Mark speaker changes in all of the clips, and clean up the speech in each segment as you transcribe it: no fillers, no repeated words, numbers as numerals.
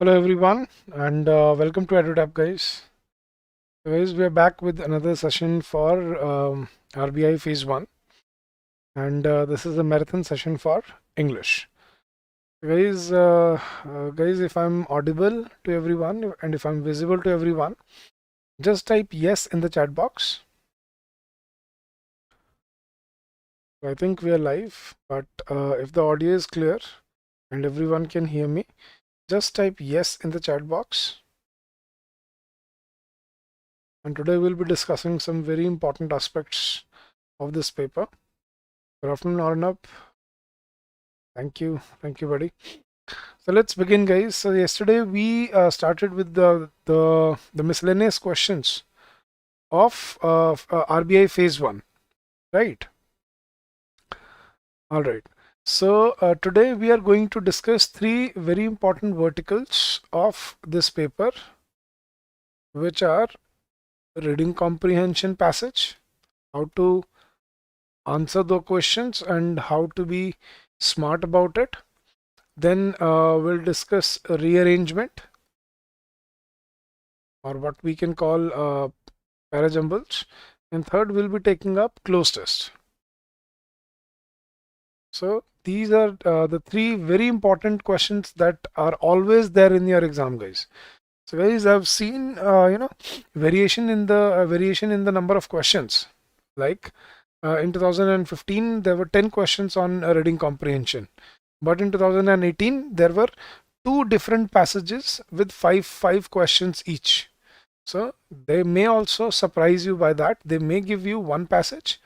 Speaker 1: Hello everyone and welcome to EduTap guys. So guys, we are back with another session for RBI Phase 1 and this is a marathon session for English. Guys, if I'm audible to everyone and if I'm visible to everyone, just type yes in the chat box. So I think we are live, but if the audio is clear and everyone can hear me, just type yes in the chat box. And today we'll be discussing some very important aspects of this paper. Good afternoon, Arnab. Thank you, buddy. So let's begin, guys. So yesterday we started with the miscellaneous questions of RBI Phase 1, right? All right. So today we are going to discuss three very important verticals of this paper, which are reading comprehension passage, how to answer the questions and how to be smart about it. Then we'll discuss rearrangement, or what we can call parajumbles, and third we'll be taking up cloze test. So these are the three very important questions that are always there in your exam, guys. So guys, I've seen variation in the number of questions. Like in 2015 there were 10 questions on reading comprehension, but in 2018 there were two different passages with five questions each. So they may also surprise you by that. They may give you one passage,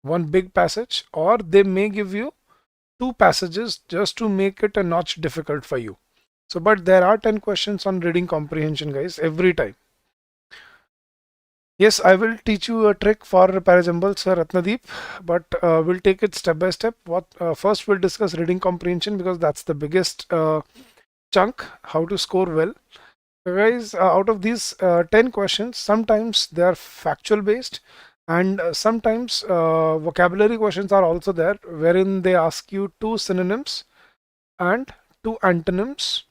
Speaker 1: one big passage, or they may give you two passages just to make it a notch difficult for you. So, but there are 10 questions on reading comprehension, guys, every time. Yes, I will teach you a trick for parajumbles, Ratnadeep, but we'll take it step by step. First we'll discuss reading comprehension because that's the biggest chunk, how to score well. Guys, out of these 10 questions, sometimes they are factual based, and sometimes vocabulary questions are also there, wherein they ask you two synonyms and two antonyms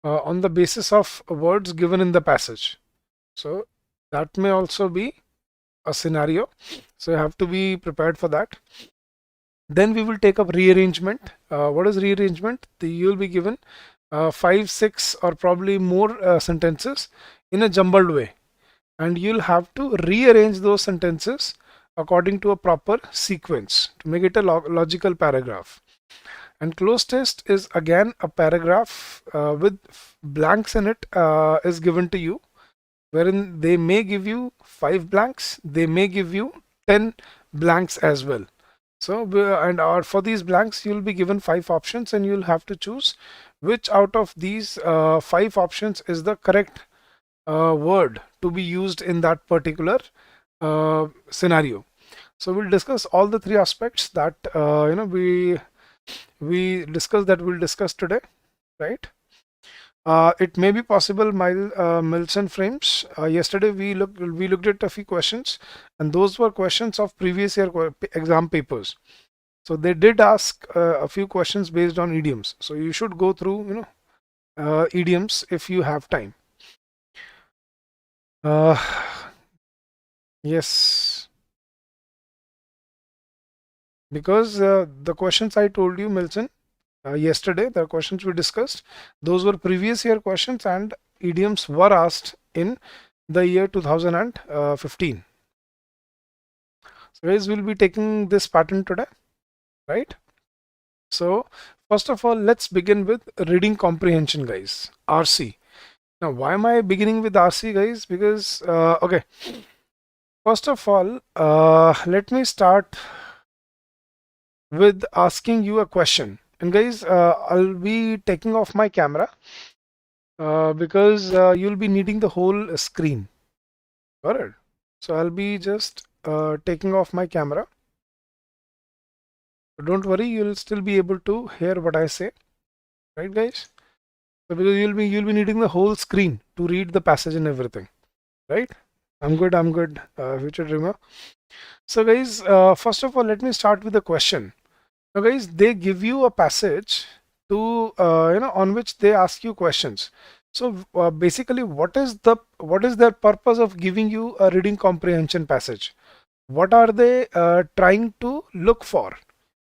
Speaker 1: on the basis of words given in the passage. So that may also be a scenario. So you have to be prepared for that. Then we will take up rearrangement. What is rearrangement? You'll be given 5, 6 or probably more sentences in a jumbled way, and you'll have to rearrange those sentences according to a proper sequence to make it a logical paragraph. And cloze test is again a paragraph with blanks in it is given to you, wherein they may give you 5 blanks, they may give you 10 blanks as well. So for these blanks you'll be given 5 options, and you'll have to choose which out of these 5 options is the correct word to be used in that particular scenario. So we'll discuss all the three aspects that we'll discuss today, right? It may be possible Milson frames. Yesterday we looked at a few questions, and those were questions of previous year exam papers. So they did ask a few questions based on idioms. So you should go through idioms if you have time. Yes, because the questions I told you, Milson, yesterday, the questions we discussed, those were previous year questions, and idioms were asked in the year 2015. So guys, we'll be taking this pattern today, right? So first of all, let's begin with reading comprehension, guys, RC. Now, why am I beginning with RC, guys? Because, okay, first of all, let me start with asking you a question. And guys, I'll be taking off my camera because you'll be needing the whole screen. Got it? So I'll be just taking off my camera. But don't worry, you'll still be able to hear what I say, right, guys? So because you'll be needing the whole screen to read the passage and everything, right? I'm good. Future dreamer. So guys, first of all, let me start with a question. Now guys, they give you a passage to on which they ask you questions. So basically, what is their purpose of giving you a reading comprehension passage? What are they trying to look for?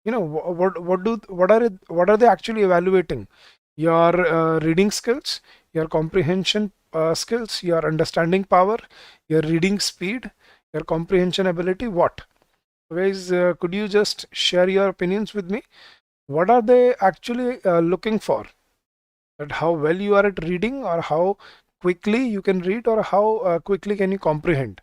Speaker 1: What are they actually evaluating? Your reading skills, your comprehension skills, your understanding power, your reading speed, your comprehension ability. What? Guys, could you just share your opinions with me? What are they actually looking for? That how well you are at reading, or how quickly you can read, or how quickly can you comprehend?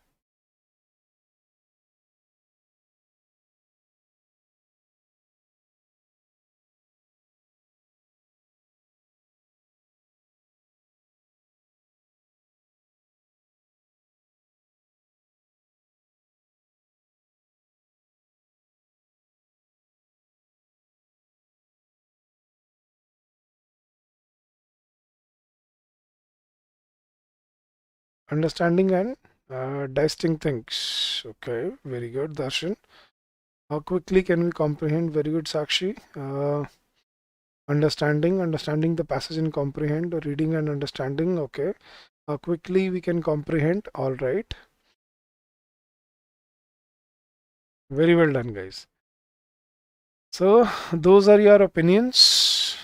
Speaker 1: Understanding and dissecting things. Okay, very good, Darshan. How quickly can we comprehend? Very good, Sakshi. Understanding the passage and comprehend. Reading and understanding. Okay. How quickly we can comprehend? All right. Very well done, guys. So those are your opinions.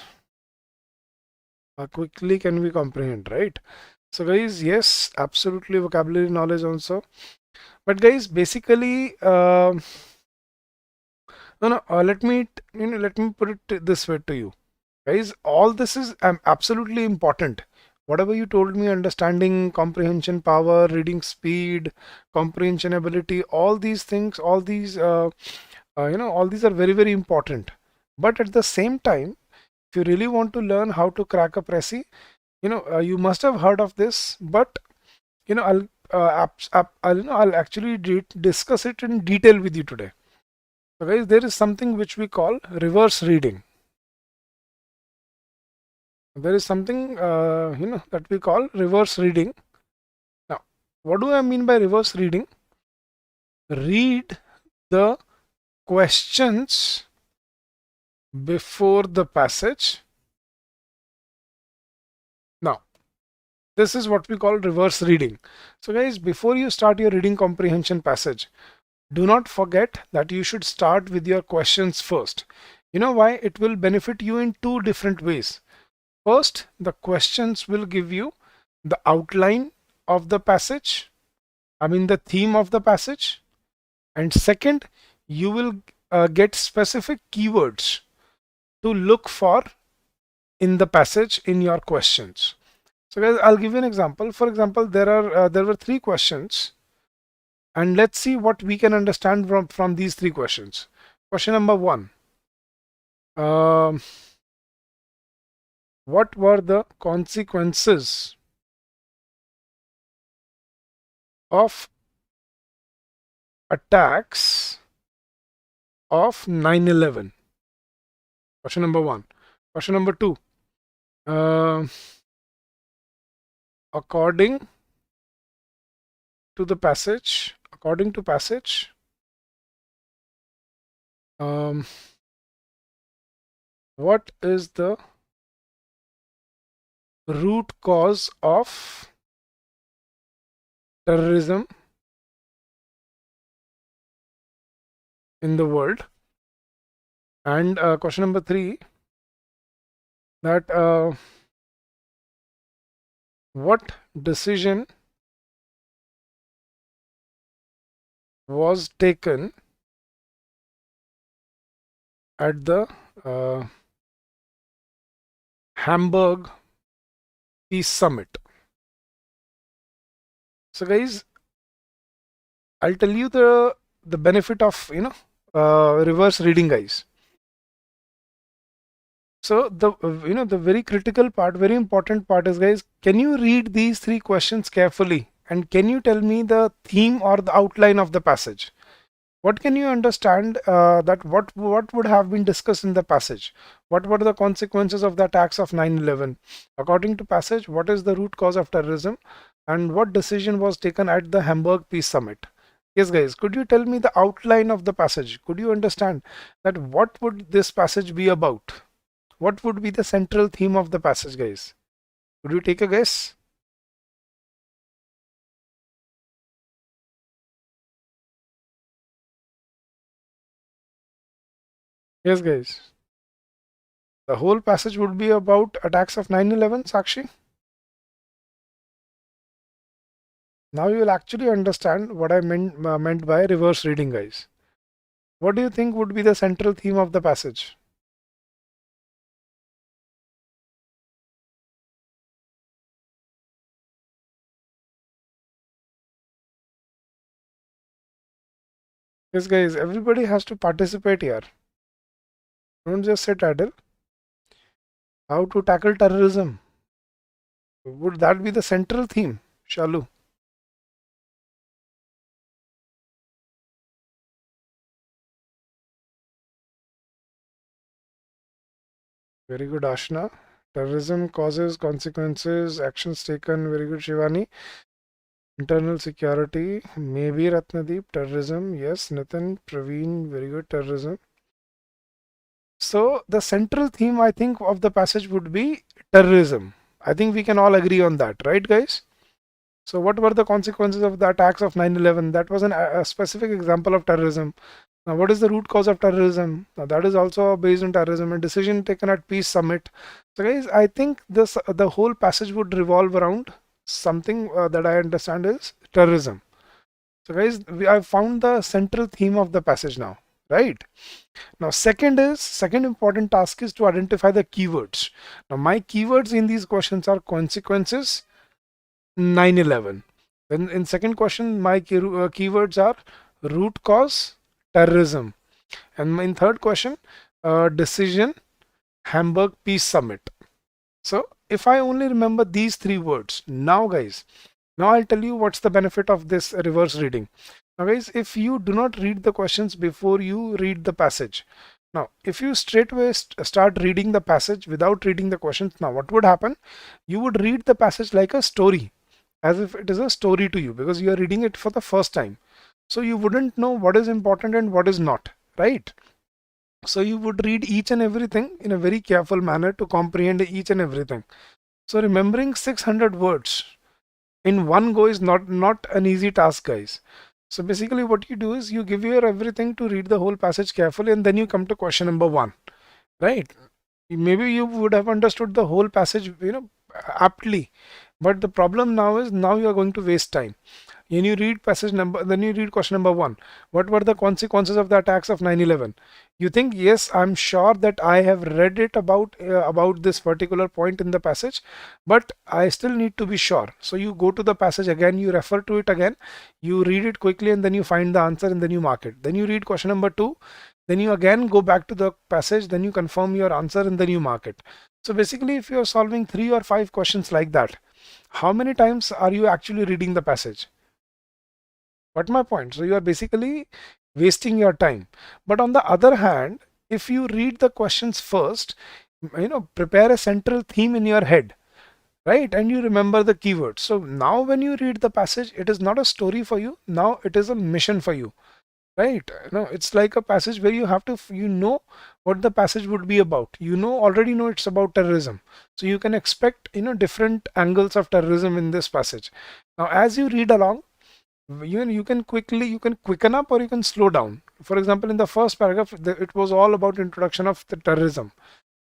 Speaker 1: How quickly can we comprehend, right? So guys, yes, absolutely vocabulary knowledge also. But guys, basically, no, let me put it this way to you, guys. All this is absolutely important. Whatever you told me, understanding, comprehension power, reading speed, comprehension ability, all these things, all these, all these are very, very important. But at the same time, if you really want to learn how to crack a Prezi, you must have heard of this, but I'll I'll actually discuss it in detail with you today. So guys, there is something which we call reverse reading. There is something that we call reverse reading. Now, what do I mean by reverse reading? Read the questions before the passage. Now, this is what we call reverse reading. So guys, before you start your reading comprehension passage, do not forget that you should start with your questions first. You know why? It will benefit you in two different ways. First, the questions will give you the outline of the passage, the theme of the passage. And second, you will get specific keywords to look for in the passage in your questions. So guys, I'll give you an example. For example, there were three questions, and let's see what we can understand from these three questions. Question number one. What were the consequences of attacks of 9/11? Question number one. Question number two. According to passage, what is the root cause of terrorism in the world? And question number three, that what decision was taken at the Hamburg Peace Summit? So guys, I'll tell you the benefit of reverse reading, guys. So the very critical part, very important part is, guys, can you read these three questions carefully, and can you tell me the theme or the outline of the passage? What can you understand that what would have been discussed in the passage? What were the consequences of the attacks of 9/11? According to passage, what is the root cause of terrorism? And what decision was taken at the Hamburg Peace Summit? Yes, guys, could you tell me the outline of the passage? Could you understand that what would this passage be about? What would be the central theme of the passage, guys? Would you take a guess? Yes, guys. The whole passage would be about attacks of 9/11, Sakshi. Now you will actually understand what I meant by reverse reading, guys. What do you think would be the central theme of the passage? Yes, guys, everybody has to participate here. Don't just sit idle. How to tackle terrorism? Would that be the central theme, Shalu? Very good, Ashna. Terrorism causes, consequences, actions taken. Very good, Shivani. Internal security, maybe Ratnadeep. Terrorism, yes. Nitin, Praveen, very good. Terrorism. So the central theme, I think, of the passage would be terrorism. I think we can all agree on that, right, guys? So what were the consequences of the attacks of 9/11? That was a specific example of terrorism. Now, what is the root cause of terrorism? Now, that is also based on terrorism. A decision taken at Peace Summit. So, guys, I think the whole passage would revolve around something that I understand is terrorism. So, guys, I found the central theme of the passage now, right? Now, second important task is to identify the keywords. Now, my keywords in these questions are consequences, 9/11. Then in second question, my keywords are root cause, terrorism. And in third question, decision, Hamburg Peace Summit. So if I only remember these three words, now guys, now I'll tell you what's the benefit of this reverse reading. Now guys, if you do not read the questions before you read the passage, now if you straightway start reading the passage without reading the questions, now what would happen? You would read the passage like a story, as if it is a story to you, because you are reading it for the first time. So you wouldn't know what is important and what is not, right? So you would read each and everything in a very careful manner to comprehend each and everything. So remembering 600 words in one go is not an easy task, guys. So basically what you do is you give your everything to read the whole passage carefully, and then you come to question number one, right? Maybe you would have understood the whole passage, aptly, but the problem now is now you are going to waste time. When you read passage number, then you read question number one. What were the consequences of the attacks of 9/11? You think, yes, I'm sure that I have read it about this particular point in the passage, but I still need to be sure. So you go to the passage again, you refer to it again, you read it quickly, and then you find the answer and then you mark it. Then you read question number two, then you again go back to the passage, then you confirm your answer and then you mark it. So basically, if you are solving 3 or 5 questions like that, how many times are you actually reading the passage? What my point? So you are basically wasting your time. But on the other hand, if you read the questions first, prepare a central theme in your head, right? And you remember the keywords. So now when you read the passage, it is not a story for you. Now it is a mission for you, right? It's like a passage where you have to, what the passage would be about. Already know it's about terrorism. So you can expect, different angles of terrorism in this passage. Now, as you read along, you can quicken up or you can slow down. For example, in the first paragraph, it was all about introduction of the terrorism,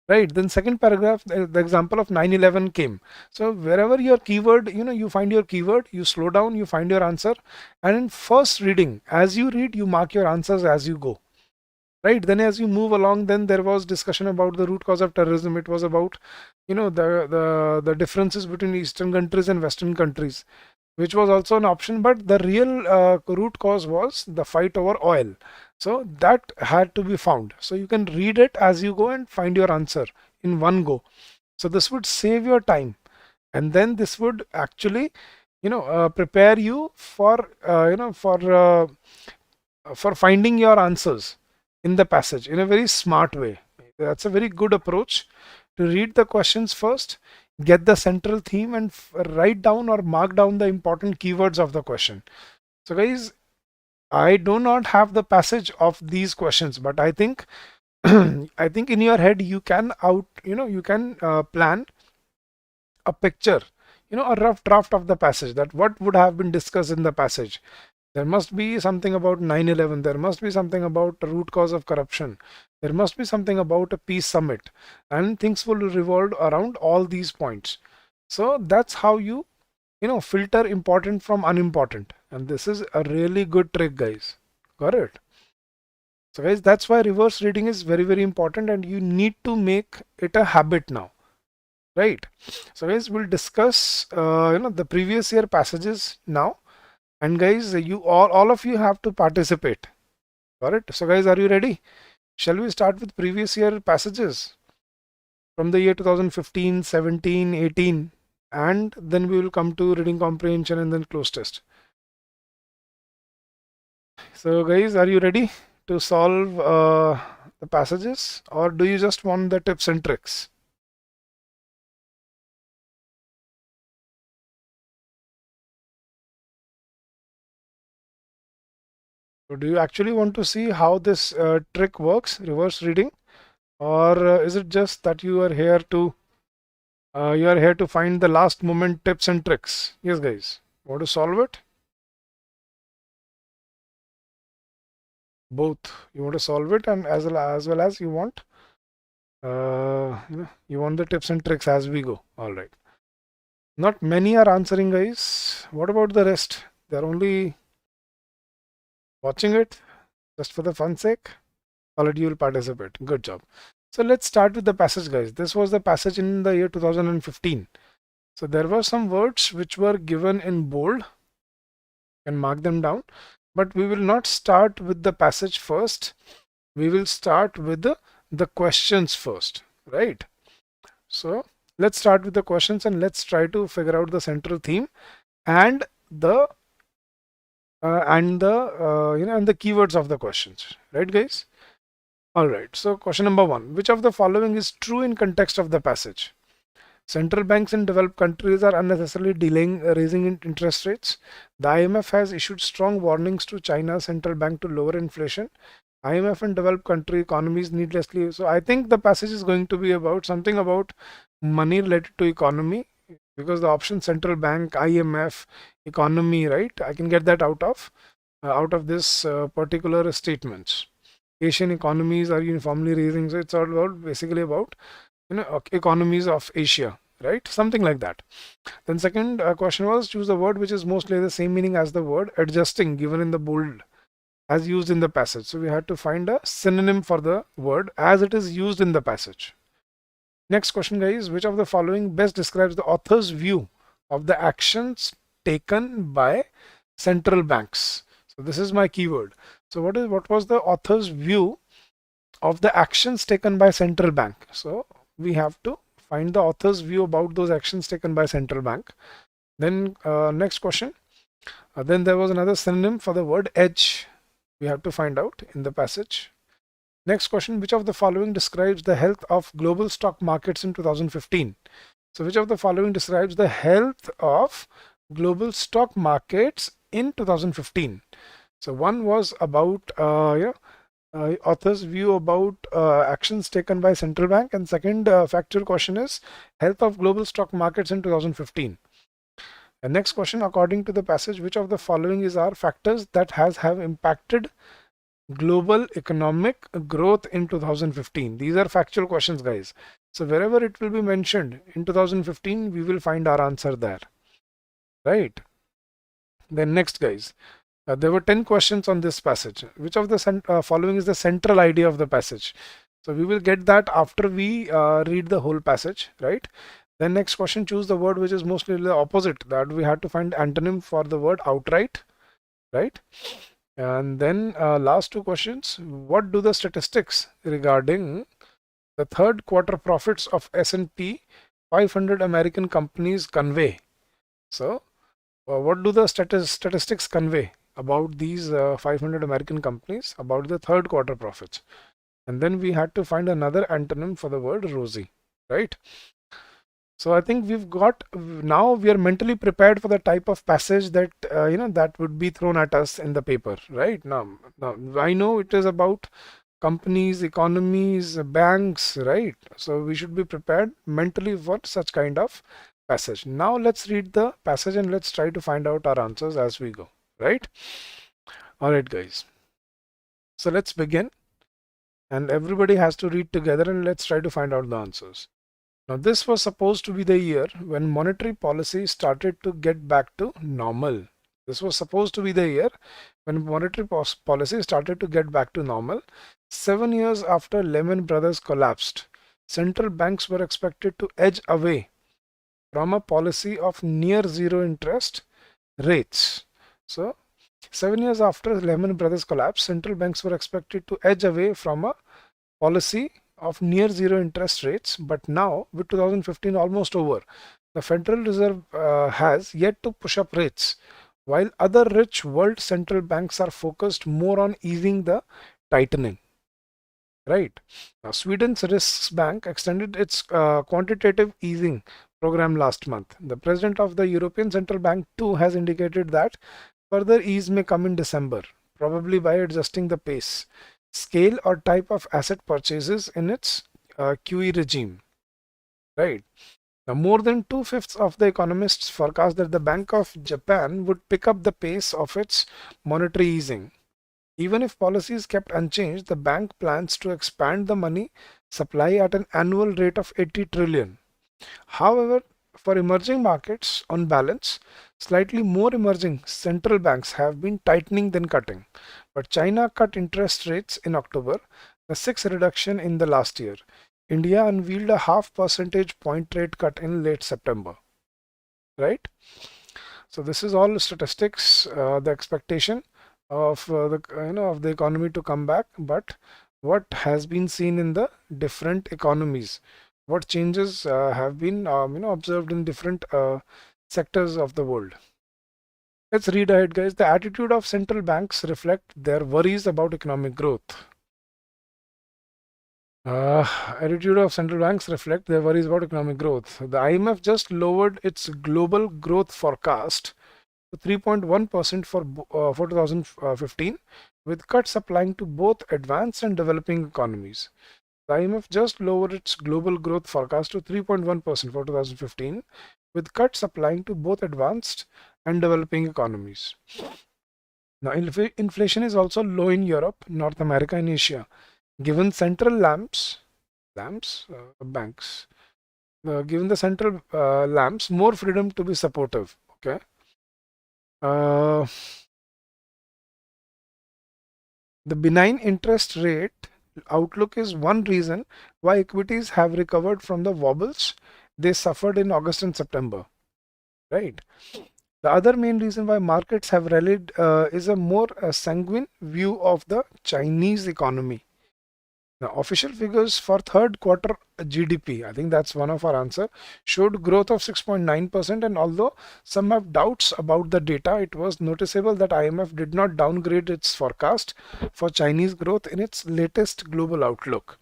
Speaker 1: right? Then second paragraph, the example of 9/11 came. So wherever your keyword, you find your keyword, you slow down, you find your answer. And in first reading, as you read, you mark your answers as you go, right? Then as you move along, then there was discussion about the root cause of terrorism. It was about, the differences between eastern countries and western countries, which was also an option, but the real root cause was the fight over oil. So that had to be found. So you can read it as you go and find your answer in one go. So this would save your time, and then this would actually, prepare you for finding your answers in the passage in a very smart way. That's a very good approach, to read the questions first, get the central theme, and write down or mark down the important keywords of the question. So guys, I do not have the passage of these questions, but I think I think in your head you can you can plan a picture, a rough draft of the passage, that what would have been discussed in the passage. There must be something about 9/11. There must be something about the root cause of corruption. There must be something about a peace summit, and things will revolve around all these points. So that's how you filter important from unimportant. And this is a really good trick, guys. Got it? So guys, that's why reverse reading is very, very important, and you need to make it a habit now. Right? So guys, we'll discuss the previous year passages now. And guys, you all of you have to participate. Got it? So guys, are you ready? Shall we start with previous year passages from the year 2015, 17, 18, and then we will come to reading comprehension and then close test. So guys, are you ready to solve the passages, or do you just want the tips and tricks? So do you actually want to see how this trick works, reverse reading, or is it just that you are here to find the last moment tips and tricks? Yes, guys, want to solve it? Both. You want to solve it, and as well as you want you want the tips and tricks as we go. All right. Not many are answering, guys. What about the rest? They're only watching it just for the fun sake. Already you will participate. Good job. So let's start with the passage, guys. This was the passage in the year 2015. So there were some words which were given in bold. You can mark them down. But we will not start with the passage first. We will start with the questions first, right? So let's start with the questions, and let's try to figure out the central theme and the and the keywords of the questions, right, guys? All right. So question number 1: which of the following is true in context of the passage? Central banks in developed countries are unnecessarily delaying raising interest rates. The IMF has issued strong warnings to China's central bank to lower inflation. IMF and developed country economies needlessly. So I think the passage is going to be about something about money related to economy, because the option central bank, IMF, economy, right? I can get that out of this particular statements. Asian economies are uniformly raising. So it's all about basically about economies of Asia, right? Something like that. Then second question was, choose the word which is mostly the same meaning as the word adjusting given in the bold as used in the passage. So we had to find a synonym for the word as it is used in the passage. Next question, guys: which of the following best describes the author's view of the actions taken by central banks? So this is my keyword. So what was the author's view of the actions taken by central bank? So we have to find the author's view about those actions taken by central bank. Then next question. Then there was another synonym for the word edge. We have to find out in the passage. Next question: which of the following describes the health of global stock markets in 2015? So which of the following describes the health of global stock markets in 2015? So one was about author's view about actions taken by central bank, and second factual question is health of global stock markets in 2015. The next question: according to the passage, which of the following are factors that have impacted global economic growth in 2015? These are factual questions, guys. So wherever it will be mentioned in 2015, we will find our answer there, right? Then next, guys, there were 10 questions on this passage. Which of the following is the central idea of the passage? So we will get that after we read the whole passage, right? Then next question: choose the word which is mostly the opposite. That we had to find antonym for the word outright, right? And then last two questions: what do the statistics regarding the third quarter profits of S&P 500 American companies convey? So what do the statistics convey about these 500 American companies about the third quarter profits? And then we had to find another antonym for the word rosy, right? So I think now we are mentally prepared for the type of passage that that would be thrown at us in the paper, right? Now I know it is about companies, economies, banks, right? So we should be prepared mentally for such kind of passage. Now let's read the passage and let's try to find out our answers as we go, right? All right, guys. So let's begin, and everybody has to read together and let's try to find out the answers. Now, this was supposed to be the year when monetary policy started to get back to normal. This was supposed to be the year when monetary policy started to get back to normal. 7 years after Lehman Brothers collapsed, central banks were expected to edge away from a policy of near zero interest rates. So, 7 years after Lehman Brothers collapse, central banks were expected to edge away from a policy of near zero interest rates. But now, with 2015 almost over, the Federal Reserve has yet to push up rates, while other rich world central banks are focused more on easing the tightening. Right. Now, Sweden's Riksbank extended its quantitative easing program last month. The president of the European Central Bank too has indicated that further ease may come in December, probably by adjusting the pace, scale or type of asset purchases in its QE regime. Right. Now, more than 2/5 of the economists forecast that the Bank of Japan would pick up the pace of its monetary easing. Even if policies kept unchanged, the bank plans to expand the money supply at an annual rate of 80 trillion. However, for emerging markets, on balance, slightly more emerging central banks have been tightening than cutting. But China cut interest rates in October, the sixth reduction in the last year. India unveiled a half percentage point rate cut in late September. Right? So this is all statistics, the expectation of the economy to come back, but what has been seen in the different economies, what changes have been observed in different sectors of the world. Let's read ahead, guys. The attitude of central banks reflect their worries about economic growth. Attitude of central banks reflect their worries about economic growth. The IMF just lowered its global growth forecast 3.1% for 2015, with cuts applying to both advanced and developing economies. The IMF just lowered its global growth forecast to 3.1% for 2015, with cuts applying to both advanced and developing economies. Now, inflation is also low in Europe, North America, and Asia, given central banks, given the central lamps more freedom to be supportive. Okay. The benign interest rate outlook is one reason why equities have recovered from the wobbles they suffered in August and September. Right. The other main reason why markets have rallied is a more sanguine view of the Chinese economy. Now, official figures for third quarter GDP, I think that's one of our answer, showed growth of 6.9%. And although some have doubts about the data, it was noticeable that IMF did not downgrade its forecast for Chinese growth in its latest global outlook.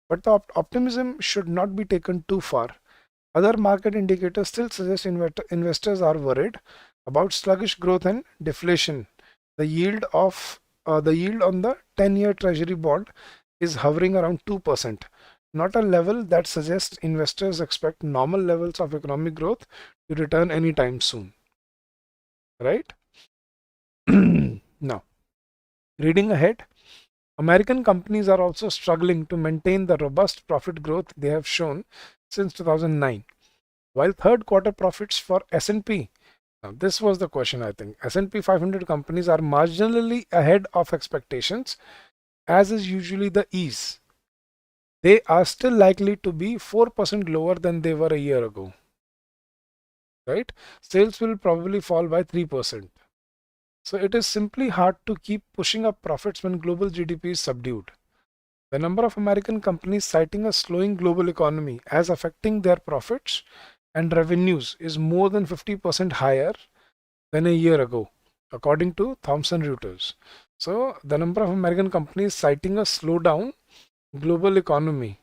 Speaker 1: But the optimism should not be taken too far. Other market indicators still suggest investors are worried about sluggish growth and deflation. The yield on the 10-year Treasury bond is hovering around 2%, not a level that suggests investors expect normal levels of economic growth to return anytime soon. Right? Now, reading ahead, American companies are also struggling to maintain the robust profit growth they have shown since 2009. While third quarter profits for S&P, now this was the question, I think, S&P 500 companies are marginally ahead of expectations, as is usually the ease. They are still likely to be 4% lower than they were a year ago. Right? Sales will probably fall by 3%. So it is simply hard to keep pushing up profits when global GDP is subdued. The number of American companies citing a slowing global economy as affecting their profits and revenues is more than 50% higher than a year ago, according to Thomson Reuters. So the number of American companies citing a slowing global economy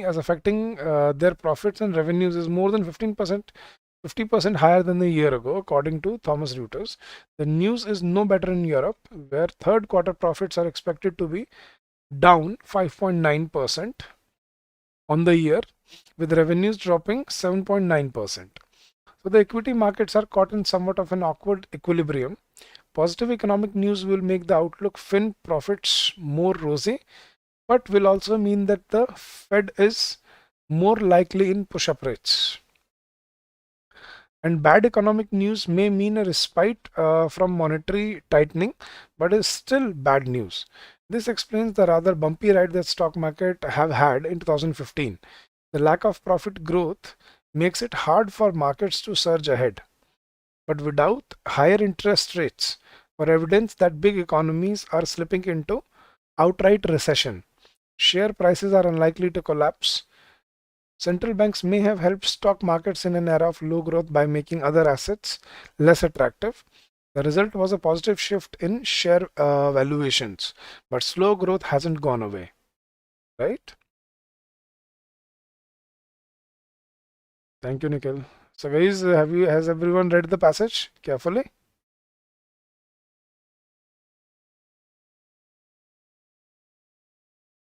Speaker 1: as affecting their profits and revenues is more than 15% 50% higher than the year ago, according to Thomson Reuters. The news is no better in Europe, where third quarter profits are expected to be down 5.9% on the year, with revenues dropping 7.9%. So the equity markets are caught in somewhat of an awkward equilibrium. Positive economic news will make the outlook fin profits more rosy, but will also mean that the Fed is more likely in push-up rates. And bad economic news may mean a respite from monetary tightening, but is still bad news. This explains the rather bumpy ride that stock market have had in 2015. The lack of profit growth makes it hard for markets to surge ahead. But without higher interest rates or evidence that big economies are slipping into outright recession, share prices are unlikely to collapse. Central banks may have helped stock markets in an era of low growth by making other assets less attractive. The result was a positive shift in share valuations, but slow growth hasn't gone away, right? Thank you, Nikhil. So, guys, has everyone read the passage carefully?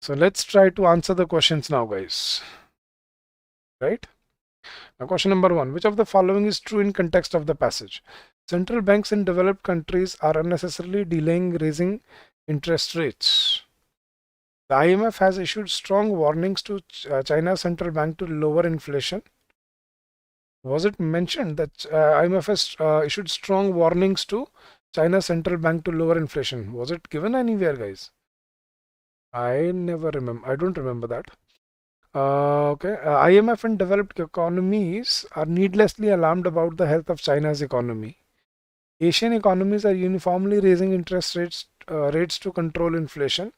Speaker 1: So let's try to answer the questions now, guys. Right? Now, question number one: which of the following is true in context of the passage? Central banks in developed countries are unnecessarily delaying raising interest rates. The IMF has issued strong warnings to China's central bank to lower inflation. Was it mentioned that IMF has issued strong warnings to China's central bank to lower inflation? Was it given anywhere, guys? I never remember. I don't remember that. Okay. IMF and developed economies are needlessly alarmed about the health of China's economy. Asian economies are uniformly raising interest rates to control inflation,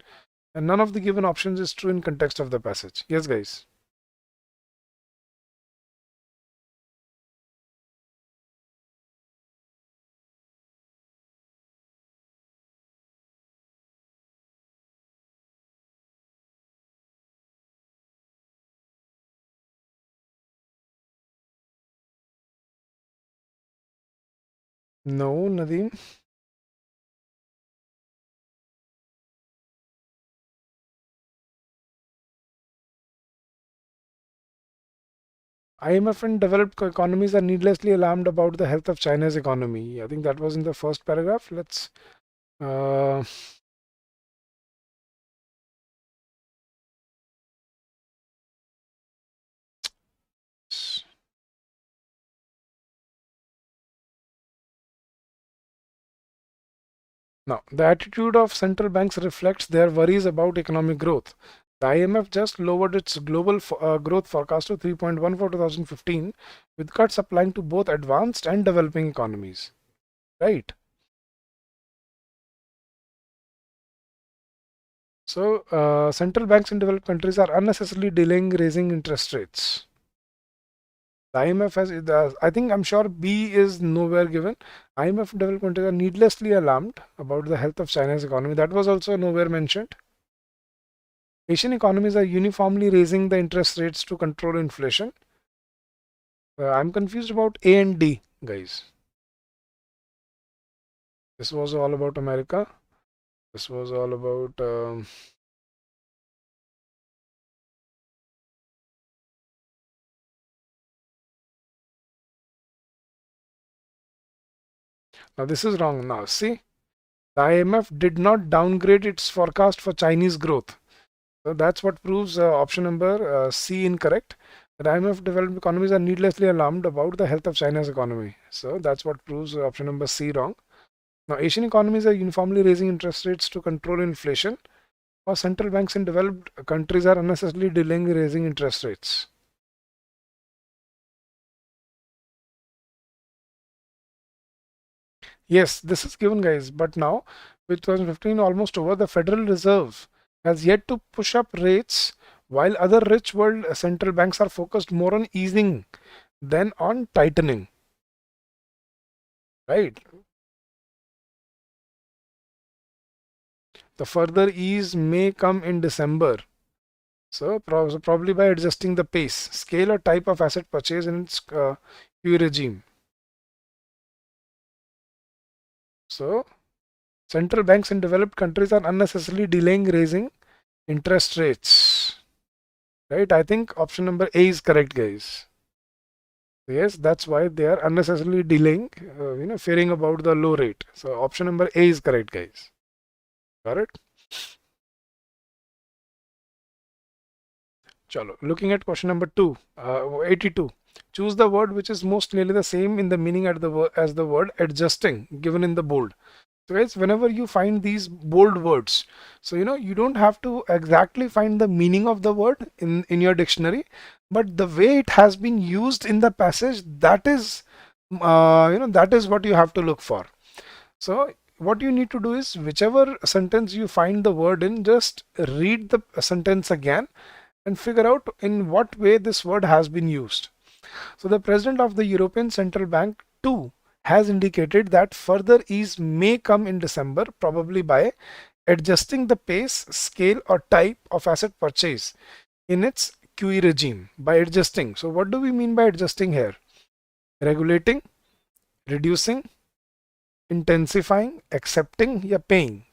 Speaker 1: and none of the given options is true in context of the passage. Yes, guys. No, Nadeem. IMF and developed economies are needlessly alarmed about the health of China's economy. I think that was in the first paragraph. Let's. Uh, Now, the attitude of central banks reflects their worries about economic growth. The IMF just lowered its global growth forecast to 3.1 for 2015, with cuts applying to both advanced and developing economies. Right? So, central banks in developed countries are unnecessarily delaying raising interest rates. The IMF has, I think I'm sure B is nowhere given. IMF and developed countries are needlessly alarmed about the health of China's economy. That was also nowhere mentioned. Asian economies are uniformly raising the interest rates to control inflation. I'm confused about A and D, guys. This was all about America. This was all about. Now, this is wrong. Now, see, the IMF did not downgrade its forecast for Chinese growth. So, that's what proves option number C incorrect. The IMF developed economies are needlessly alarmed about the health of China's economy. So, that's what proves option number C wrong. Now, Asian economies are uniformly raising interest rates to control inflation, or central banks in developed countries are unnecessarily delaying raising interest rates. Yes, this is given, guys, but now with 2015 almost over, the Federal Reserve has yet to push up rates while other rich world central banks are focused more on easing than on tightening. Right? The further ease may come in December. So probably by adjusting the pace, scale or type of asset purchase in its QE regime. So central banks in developed countries are unnecessarily delaying raising interest rates. Right? I think option number A is correct, guys. Yes, that's why they are unnecessarily delaying, fearing about the low rate. So option number A is correct, guys. Got it? Chalo. Looking at question number 82. Choose the word which is most nearly the same in the meaning as the word adjusting given in the bold. So guys, whenever you find these bold words, so you don't have to exactly find the meaning of the word in your dictionary, but the way it has been used in the passage, that is that is what you have to look for. So what you need to do is, whichever sentence you find the word in, just read the sentence again and figure out in what way this word has been used. So the president of the European Central Bank too has indicated that further ease may come in December, probably by adjusting the pace, scale or type of asset purchase in its QE regime. By adjusting, so what do we mean by adjusting here? Regulating, reducing, intensifying, accepting, या paying.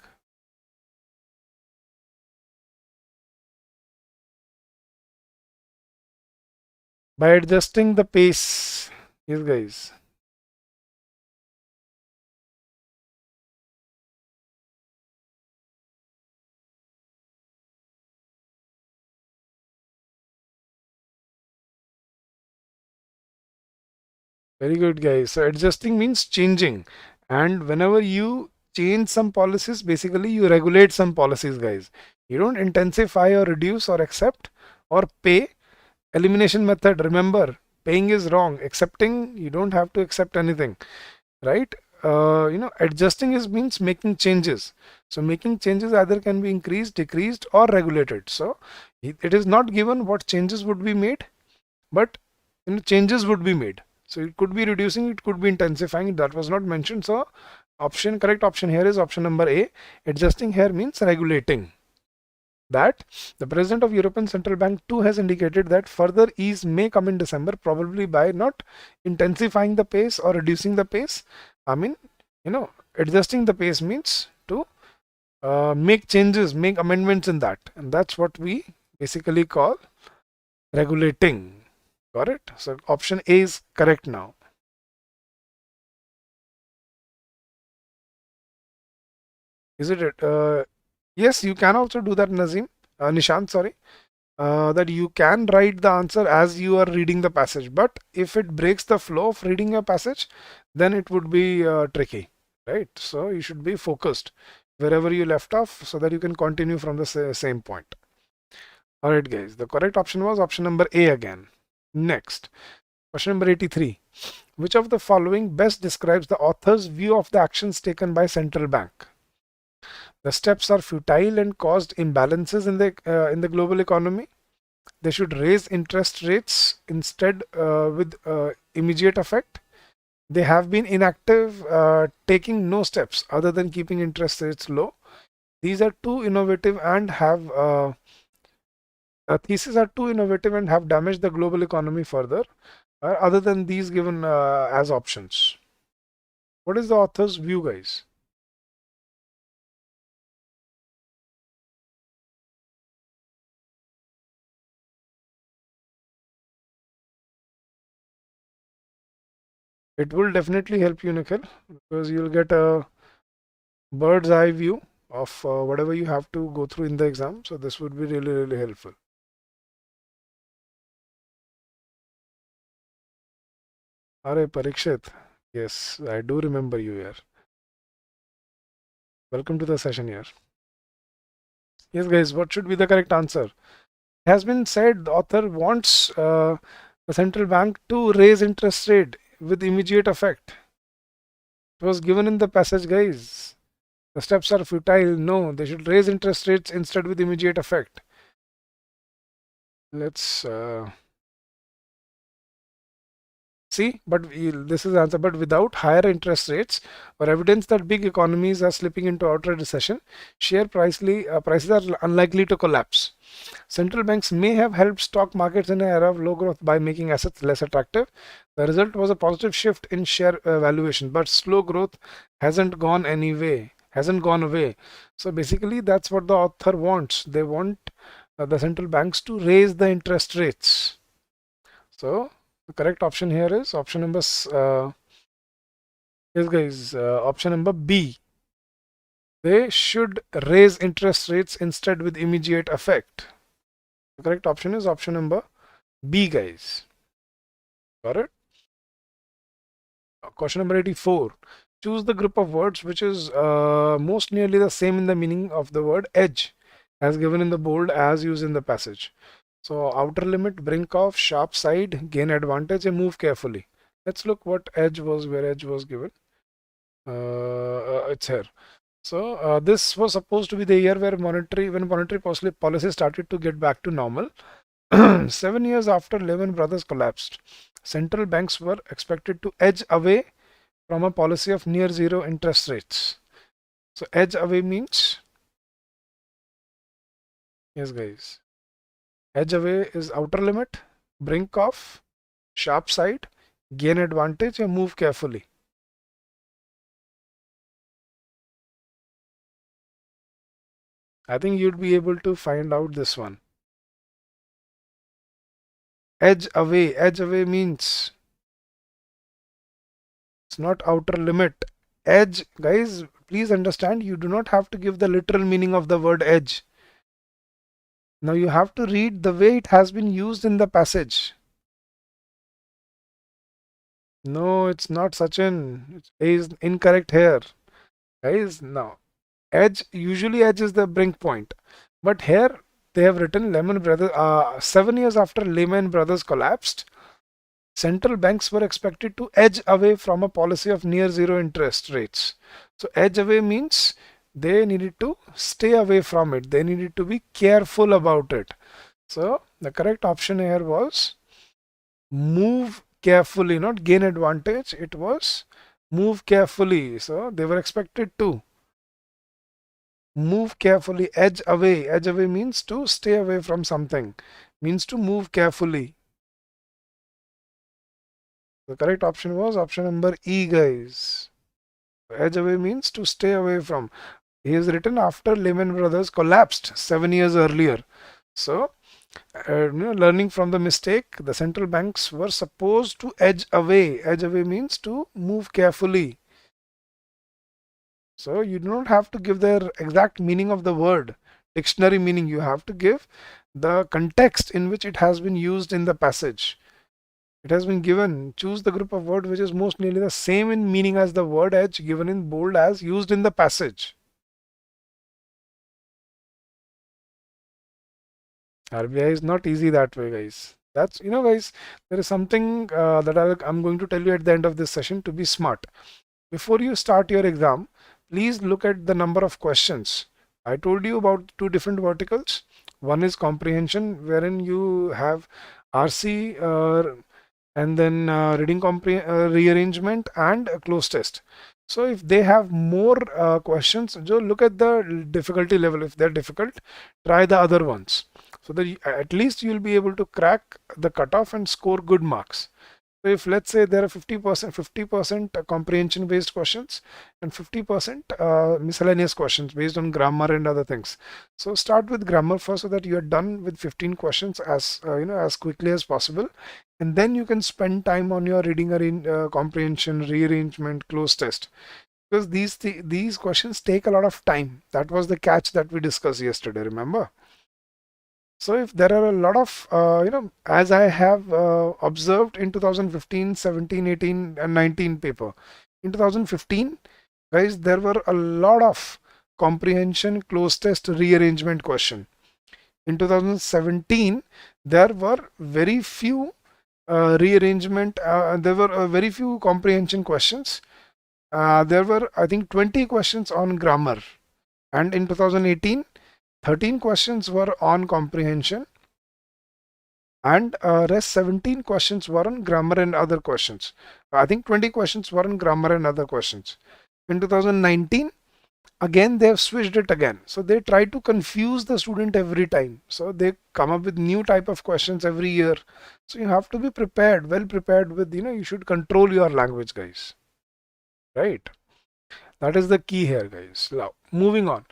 Speaker 1: By adjusting the pace. Yes, guys. Very good, guys. So adjusting means changing, and whenever you change some policies, basically you regulate some policies, guys. You don't intensify or reduce or accept or pay. Elimination method, remember, paying is wrong. Accepting, you don't have to accept anything, right? Adjusting is means making changes. So making changes either can be increased, decreased or regulated. So it is not given what changes would be made, but changes would be made. So it could be reducing, it could be intensifying. That was not mentioned. So correct option here is option number A. Adjusting here means regulating. That the president of European Central Bank too has indicated that further ease may come in December, probably by not intensifying the pace or reducing the pace. I mean, adjusting the pace means to make changes, make amendments in that, and that's what we basically call regulating. Got it? So option A is correct now. Is it? Yes, you can also do that, Nishant, sorry. That you can write the answer as you are reading the passage, but if it breaks the flow of reading a passage, then it would be tricky, right? So you should be focused wherever you left off so that you can continue from the same point. All right, guys, the correct option was option number A again. Next, question number 83. Which of the following best describes the author's view of the actions taken by central bank? The steps are futile and caused imbalances in the global economy. They should raise interest rates instead with immediate effect. They have been inactive, taking no steps other than keeping interest rates low. These are too innovative and have theses are too innovative and have damaged the global economy further. Other than these given as options. What is the author's view, guys? It will definitely help you, Nikhil, because you'll get a bird's eye view of whatever you have to go through in the exam. So this would be really, really helpful. Are Parikshit? Yes, I do remember you here. Welcome to the session here. Yes, guys, what should be the correct answer? It has been said the author wants the central bank to raise interest rate with immediate effect. It was given in the passage, guys. The steps are futile. No, they should raise interest rates instead with immediate effect. Let's See, but this is the answer. But without higher interest rates or evidence that big economies are slipping into outright recession, prices are unlikely to collapse. Central banks may have helped stock markets in an era of low growth by making assets less attractive. The result was a positive shift in share valuation, but slow growth hasn't gone away. So basically, that's what the author wants. They want the central banks to raise the interest rates. So the correct option here is option number option number B. They should raise interest rates instead with immediate effect. The correct option is option number B, guys. Got it? Question number 84. Choose the group of words which is most nearly the same in the meaning of the word edge as given in the bold as used in the passage. So outer limit, brink off, sharp side, gain advantage, and move carefully. Let's look what edge was, where edge was given. It's here. So this was supposed to be the year when monetary policy started to get back to normal. 7 years after Lehman Brothers collapsed, central banks were expected to edge away from a policy of near zero interest rates. So edge away means, yes guys, edge away is outer limit, brink off, sharp side, gain advantage, and move carefully. I think you'd be able to find out this one. Edge away means it's not outer limit. Edge, guys, please understand, you do not have to give the literal meaning of the word edge. Now you have to read the way it has been used in the passage. No, it's not Sachin. It is incorrect here. Guys, now usually edge is the brink point. But here they have written 7 years after Lehman Brothers collapsed, central banks were expected to edge away from a policy of near zero interest rates. So edge away means they needed to stay away from it. They needed to be careful about it. So the correct option here was move carefully, not gain advantage. It was move carefully. So they were expected to move carefully, edge away. Edge away means to stay away from something, means to move carefully. The correct option was option number E, guys. Edge away means to stay away from. He is written after Lehman Brothers collapsed 7 years earlier. So, learning from the mistake, the central banks were supposed to edge away. Edge away means to move carefully. So you do not have to give the exact meaning of the word, dictionary meaning. You have to give the context in which it has been used in the passage. It has been given, choose the group of words which is most nearly the same in meaning as the word edge given in bold as used in the passage. RBI is not easy that way, guys. That's, guys, there is something that I'm going to tell you at the end of this session to be smart. Before you start your exam, please look at the number of questions. I told you about 2 different verticals. One is comprehension, wherein you have RC and then reading rearrangement and a close test. So if they have more questions, just look at the difficulty level. If they're difficult, try the other ones, so that at least you'll be able to crack the cutoff and score good marks. So if let's say there are 50% comprehension based questions and 50% miscellaneous questions based on grammar and other things. So start with grammar first, so that you are done with 15 questions as as quickly as possible, and then you can spend time on your reading comprehension, rearrangement, close test, because these questions take a lot of time. That was the catch that we discussed yesterday, remember? So if there are a lot of, as I have observed in 2015, 17, 18 and 19 paper. In 2015, guys, there were a lot of comprehension, close test, rearrangement question. In 2017, there were very few rearrangement, there were very few comprehension questions. There were, I think, 20 questions on grammar. And in 2018, 13 questions were on comprehension and rest 17 questions were on grammar and other questions. I think 20 questions were on grammar and other questions. In 2019, again they have switched it again, so they try to confuse the student every time, so they come up with new type of questions every year. So you have to be prepared, well prepared with, you should control your language, guys, right? That is the key here, guys. Now moving on,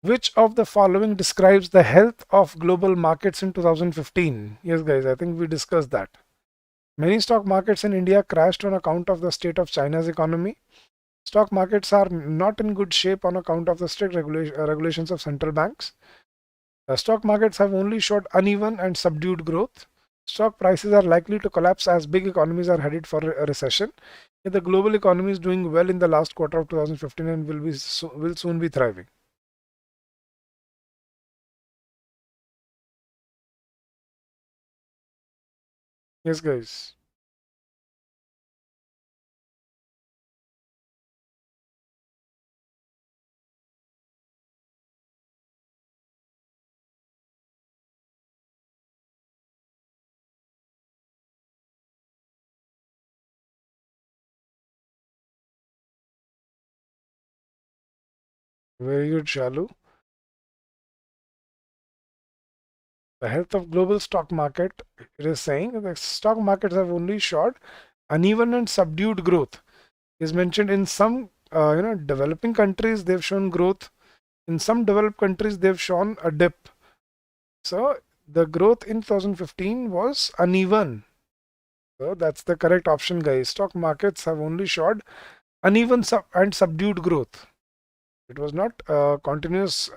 Speaker 1: which of the following describes the health of global markets in 2015? Yes, guys, I think we discussed that. Many stock markets in India crashed on account of the state of China's economy. Stock markets are not in good shape on account of the strict regulations of central banks. The stock markets have only showed uneven and subdued growth. Stock prices are likely to collapse as big economies are headed for a recession. Yet the global economy is doing well in the last quarter of 2015 and will soon be thriving. Yes, guys. Very good, Shalu. The health of global stock market, it is saying the stock markets have only showed uneven and subdued growth. Is mentioned in some developing countries they've shown growth. In some developed countries they've shown a dip. So the growth in 2015 was uneven. So that's the correct option, guys. Stock markets have only showed uneven and subdued growth. It was not continuous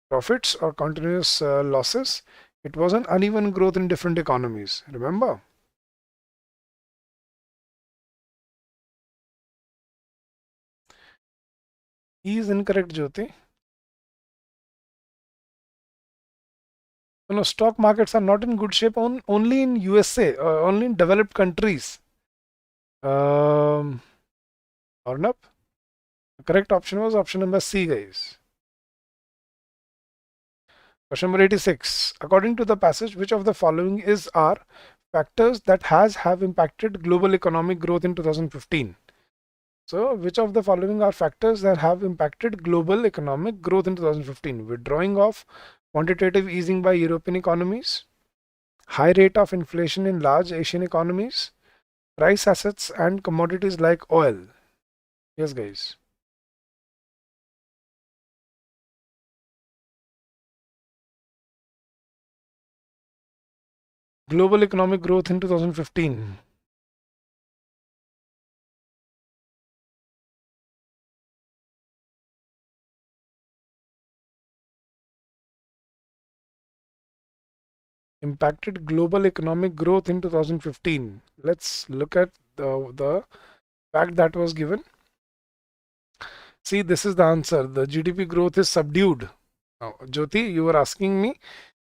Speaker 1: profits or continuous losses. It was an uneven growth in different economies. Remember? E is incorrect, Jyoti. No, stock markets are not in good shape only in USA, only in developed countries. Arnab, the correct option was option number C, guys. Question number 86. According to the passage, which of the following are factors that have impacted global economic growth in 2015? So, which of the following are factors that have impacted global economic growth in 2015? Withdrawing of quantitative easing by European economies, high rate of inflation in large Asian economies, price assets and commodities like oil. Yes, guys. Global economic growth in 2015. Impacted global economic growth in 2015. Let's look at the fact that was given. See, this is the answer. The GDP growth is subdued. Now, Jyoti, you were asking me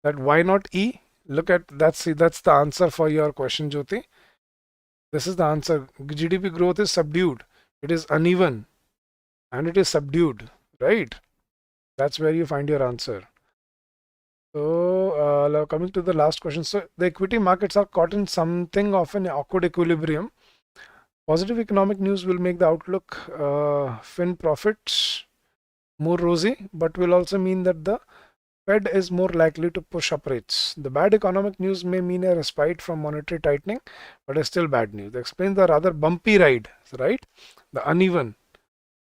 Speaker 1: that why not E? Look at that. See, that's the answer for your question, Jyoti. This is the answer. GDP growth is subdued. It is uneven and it is subdued, right? That's where you find your answer. So, now coming to the last question. So, the equity markets are caught in something of an awkward equilibrium. Positive economic news will make the outlook fin profits more rosy, but will also mean that the Fed is more likely to push up rates. The bad economic news may mean a respite from monetary tightening, but is still bad news. That explains the rather bumpy ride, right? The uneven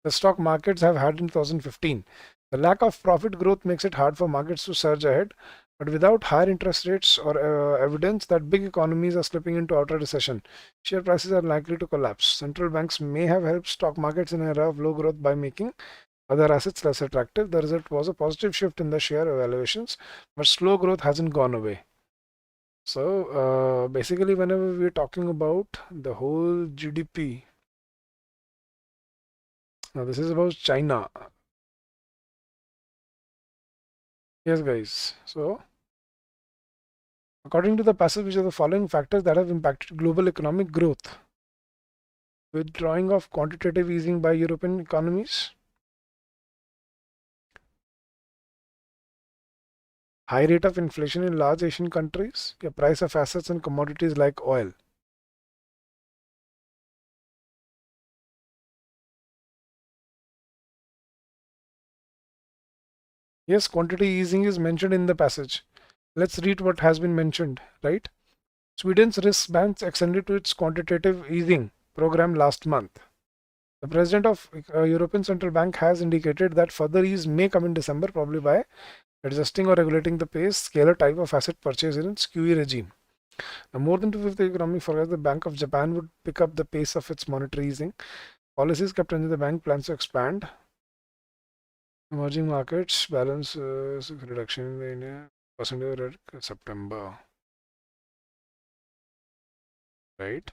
Speaker 1: the stock markets have had in 2015. The lack of profit growth makes it hard for markets to surge ahead, but without higher interest rates or evidence that big economies are slipping into outer recession, share prices are likely to collapse. Central banks may have helped stock markets in an era of low growth by making other assets less attractive. The result was a positive shift in the share evaluations, but slow growth hasn't gone away. So basically, whenever we're talking about the whole GDP, now this is about China. Yes, guys. So according to the passage, which are the following factors that have impacted global economic growth? Withdrawing of quantitative easing by European economies, High rate of inflation in large Asian countries. The price of assets and commodities like oil. Yes, quantitative easing is mentioned in the passage. Let's read what has been mentioned, right? Sweden's risk bank extended to its quantitative easing program last month. The president of European Central Bank has indicated that further ease may come in December, probably by adjusting or regulating the pace, scale, or type of asset purchase in its QE regime. Now, more than two-fifths of the economic forecast, the Bank of Japan would pick up the pace of its monetary easing. Policies kept under the bank plans to expand emerging markets balance reduction in the India percentage at September, right?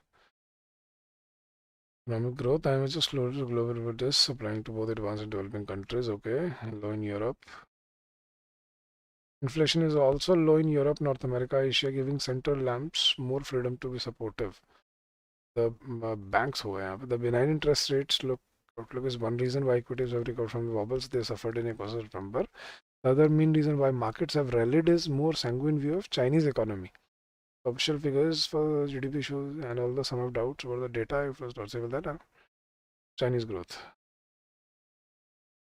Speaker 1: Economic growth, I was just slow to global with this, applying to both advanced and developing countries, okay, and low in Europe. Inflation is also low in Europe, North America, Asia, giving central lamps more freedom to be supportive. The banks who have the benign interest rates outlook is one reason why equities have recovered from the wobbles they suffered in April September. The other main reason why markets have rallied is more sanguine view of Chinese economy. Official figures for GDP shows and all the sum of doubts about the data. If it was not say that Chinese growth.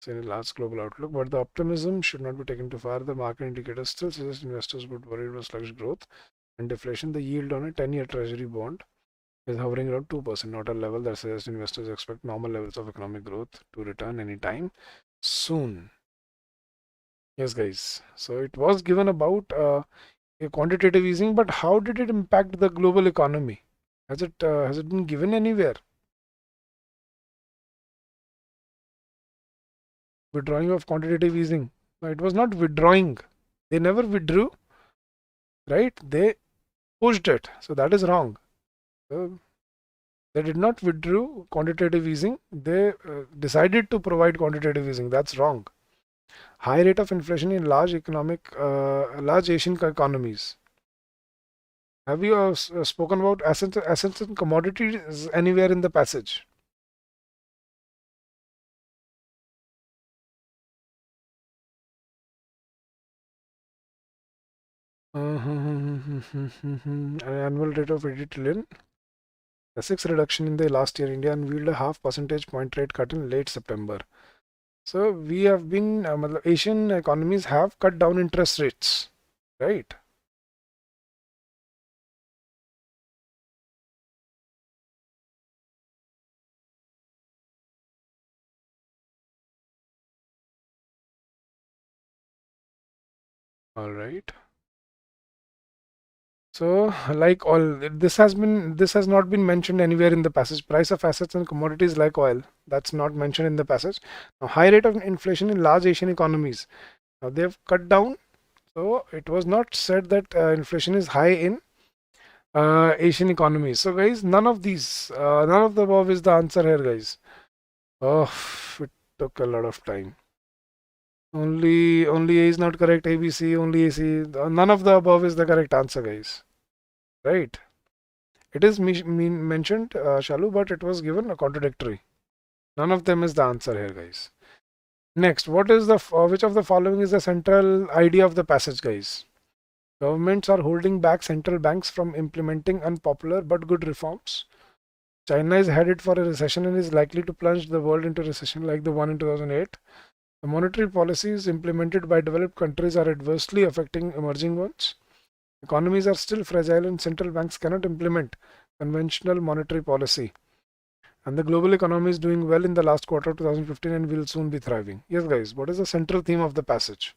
Speaker 1: So in a large global outlook, but the optimism should not be taken too far. The market indicators still suggest investors would worry about sluggish growth and deflation. The yield on a 10-year Treasury bond is hovering around 2%, not a level that suggests investors expect normal levels of economic growth to return anytime soon. Yes, guys. So it was given about a quantitative easing, but how did it impact the global economy? Has it been given anywhere? Withdrawing of quantitative easing. No, it was not withdrawing. They never withdrew, right? They pushed it. So that is wrong. So they did not withdraw quantitative easing. They decided to provide quantitative easing. That's wrong. High rate of inflation in large Asian economies. Have you spoken about assets and commodities anywhere in the passage? An annual rate of 80 trillion. The sixth reduction in the last year, India unveiled a half percentage point rate cut in late September. So we have been, Asian economies have cut down interest rates, right? All right. So, like oil, this has not been mentioned anywhere in the passage. Price of assets and commodities like oil, that's not mentioned in the passage. Now, high rate of inflation in large Asian economies. Now they have cut down. So it was not said that inflation is high in Asian economies. So guys, none of the above is the answer here, guys. Oh, it took a lot of time. Only A is not correct. ABC, only AC. None of the above is the correct answer, guys. Right? It is mentioned, Shalu, but it was given a contradictory. None of them is the answer here, guys. Next, what is the which of the following is the central idea of the passage, guys? Governments are holding back central banks from implementing unpopular but good reforms. China is headed for a recession and is likely to plunge the world into recession like the one in 2008. The monetary policies implemented by developed countries are adversely affecting emerging ones. Economies are still fragile and central banks cannot implement conventional monetary policy. And the global economy is doing well in the last quarter of 2015 and will soon be thriving. Yes, guys, what is the central theme of the passage?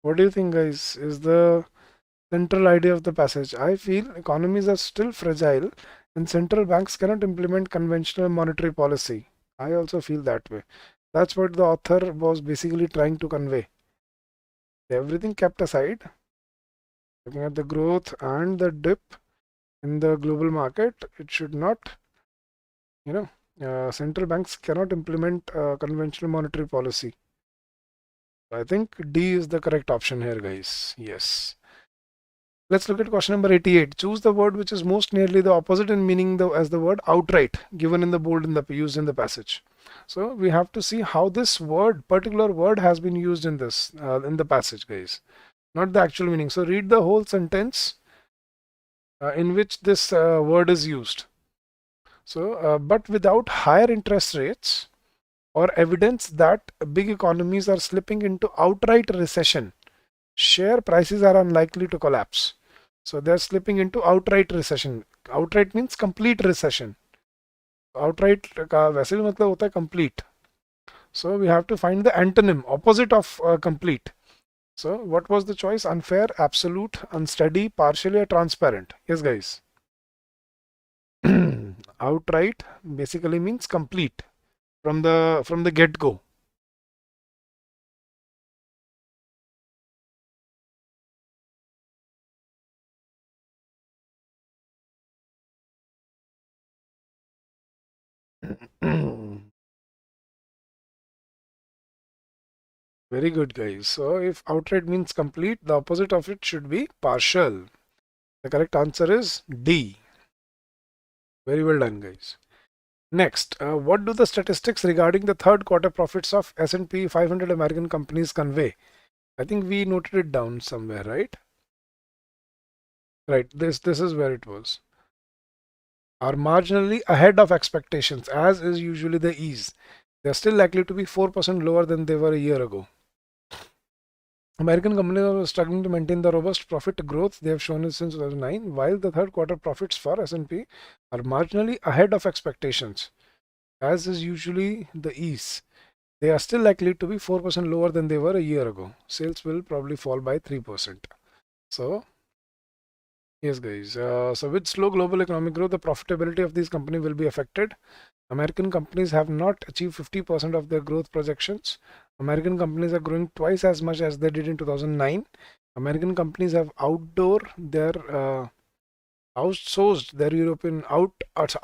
Speaker 1: What do you think, guys? Is the Central idea of the passage. I feel economies are still fragile and central banks cannot implement conventional monetary policy. I also feel that way. That's what the author was basically trying to convey. Everything kept aside, looking at the growth and the dip in the global market, it should not, central banks cannot implement conventional monetary policy. I think D is the correct option here, guys. Yes. Let's look at question number 88. Choose the word which is most nearly the opposite in meaning as the word outright, given in the bold in the used in the passage. So we have to see how this particular word has been used in this in the passage, guys. Not the actual meaning. So read the whole sentence in which this word is used. So, but without higher interest rates or evidence that big economies are slipping into outright recession, share prices are unlikely to collapse. So they're slipping into outright recession. Outright means complete recession. Outright का वैसे भी मतलब होता है complete. So we have to find the antonym, opposite of complete. So what was the choice? Unfair, absolute, unsteady, partially, or transparent? Yes, guys. Outright basically means complete from the get-go. Very good, guys. So if outright means complete, the opposite of it should be partial. The correct answer is D. Very well done, guys. Next, what do the statistics regarding the third quarter profits of S&P 500 American companies convey? I think we noted it down somewhere, right? Right, this is where it was. Are marginally ahead of expectations, as is usually the ease. They are still likely to be 4% lower than they were a year ago. American companies are struggling to maintain the robust profit growth they have shown since 2009, while the third quarter profits for S&P are marginally ahead of expectations, as is usually the ease. They are still likely to be 4% lower than they were a year ago. Sales will probably fall by 3%. So, yes, guys. So, with slow global economic growth, the profitability of these companies will be affected. American companies have not achieved 50% of their growth projections. American companies are growing twice as much as they did in 2009. American companies have outsourced their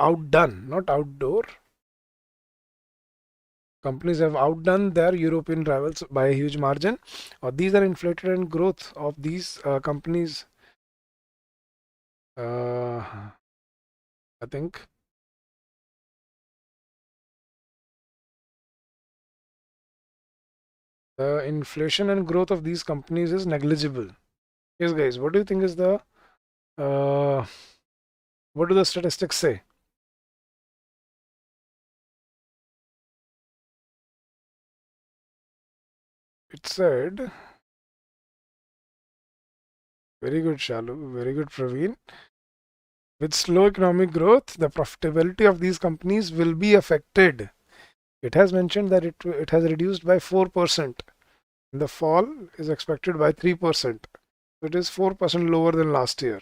Speaker 1: outdone, not outdoor. Companies have outdone their European rivals by a huge margin. These are inflated, and growth of these companies, I think, the inflation and growth of these companies is negligible. Yes, guys, what do you think is uh, what do the statistics say? It said, very good, Shalu, very good, Praveen. With slow economic growth, the profitability of these companies will be affected. It has mentioned that it has reduced by 4%. The fall is expected by 3%. So it is 4% lower than last year.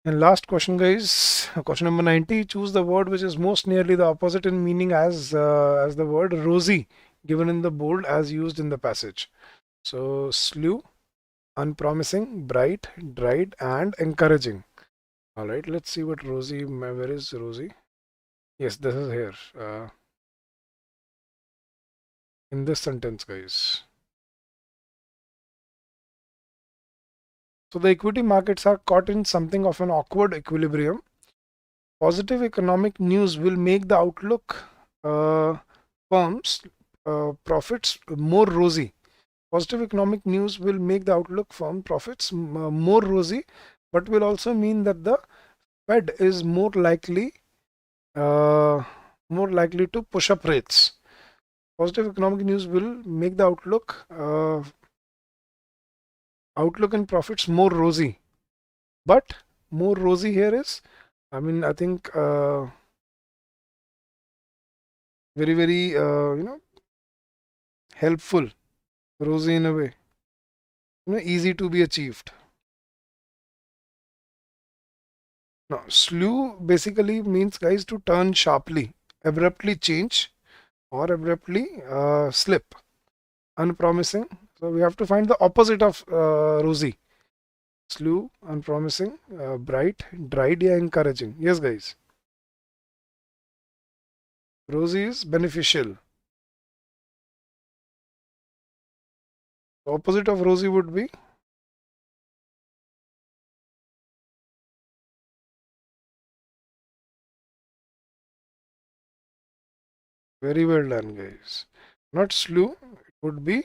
Speaker 1: And last question, guys, question number 90. Choose the word which is most nearly the opposite in meaning as the word rosy, given in the bold as used in the passage. So slew, unpromising, bright, dried, and encouraging. All right, let's see what rosy. Where is rosy? Yes, this is here in this sentence, guys. So the equity markets are caught in something of an awkward equilibrium. Positive economic news will make the outlook firms profits more rosy. Positive economic news will make the outlook firm profits more rosy, but will also mean that the Fed is uh, more likely to push up rates. Positive economic news will make the outlook and profits more rosy, but more rosy here is, I think very helpful, rosy in a way. easy to be achieved. Now, slew basically means, guys, to turn sharply, abruptly change, or abruptly slip. Unpromising. So we have to find the opposite of rosy. Slew, unpromising, bright, dried, yeah, encouraging. Yes, guys. Rosy is beneficial. The opposite of rosy would be very well done, guys. Not slew, it would be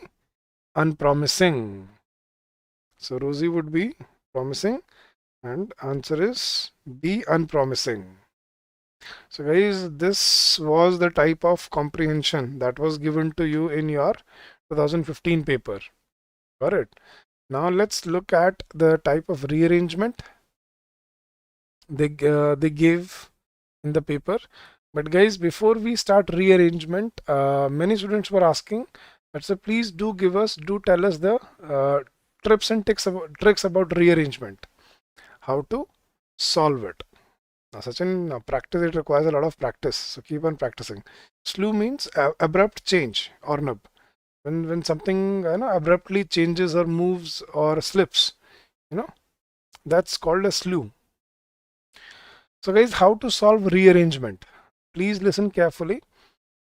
Speaker 1: unpromising. So rosy would be promising, and answer is B, unpromising. So guys, this was the type of comprehension that was given to you in your 2015 paper. Got it? Now let's look at the type of rearrangement they gave in the paper. But guys, before we start rearrangement, many students were asking that, so please do tell us the tips and tricks about rearrangement, how to solve it. Now, Sachin, practice, it requires a lot of practice, so keep on practicing. Slew means abrupt change or nub. When something abruptly changes or moves or slips, that's called a slew. So guys, how to solve rearrangement? Please listen carefully.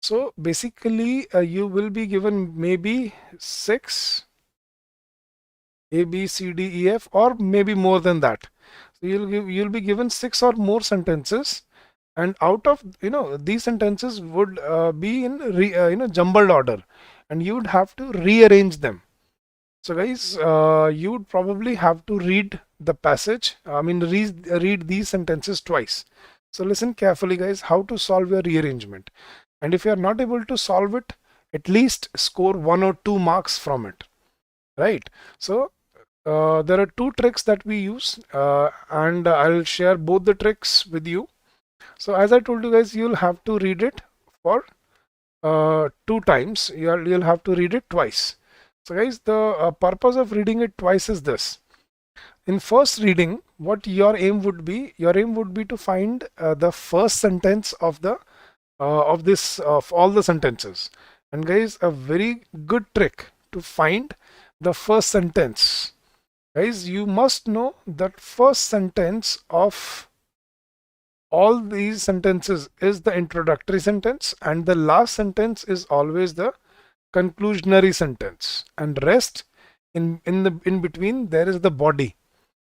Speaker 1: So basically, you will be given maybe 6 A, B, C, D, E, F, or maybe more than that. So you'll be given 6 or more sentences, and out of these sentences would be in jumbled order, and you would have to rearrange them. So guys, you would probably have to read the passage. Read these sentences twice. So listen carefully, guys, how to solve your rearrangement. And if you are not able to solve it, at least score 1 or 2 marks from it. Right? So there are 2 tricks that we use, and I'll share both the tricks with you. So as I told you guys, you'll have to read it for 2 times. You'll have to read it twice. So guys, the purpose of reading it twice is this. In first reading, what your aim would be? Your aim would be to find the first sentence of the of all the sentences. And guys, a very good trick to find the first sentence. Guys, you must know that first sentence of all these sentences is the introductory sentence, and the last sentence is always the conclusionary sentence, and rest in between there is the body.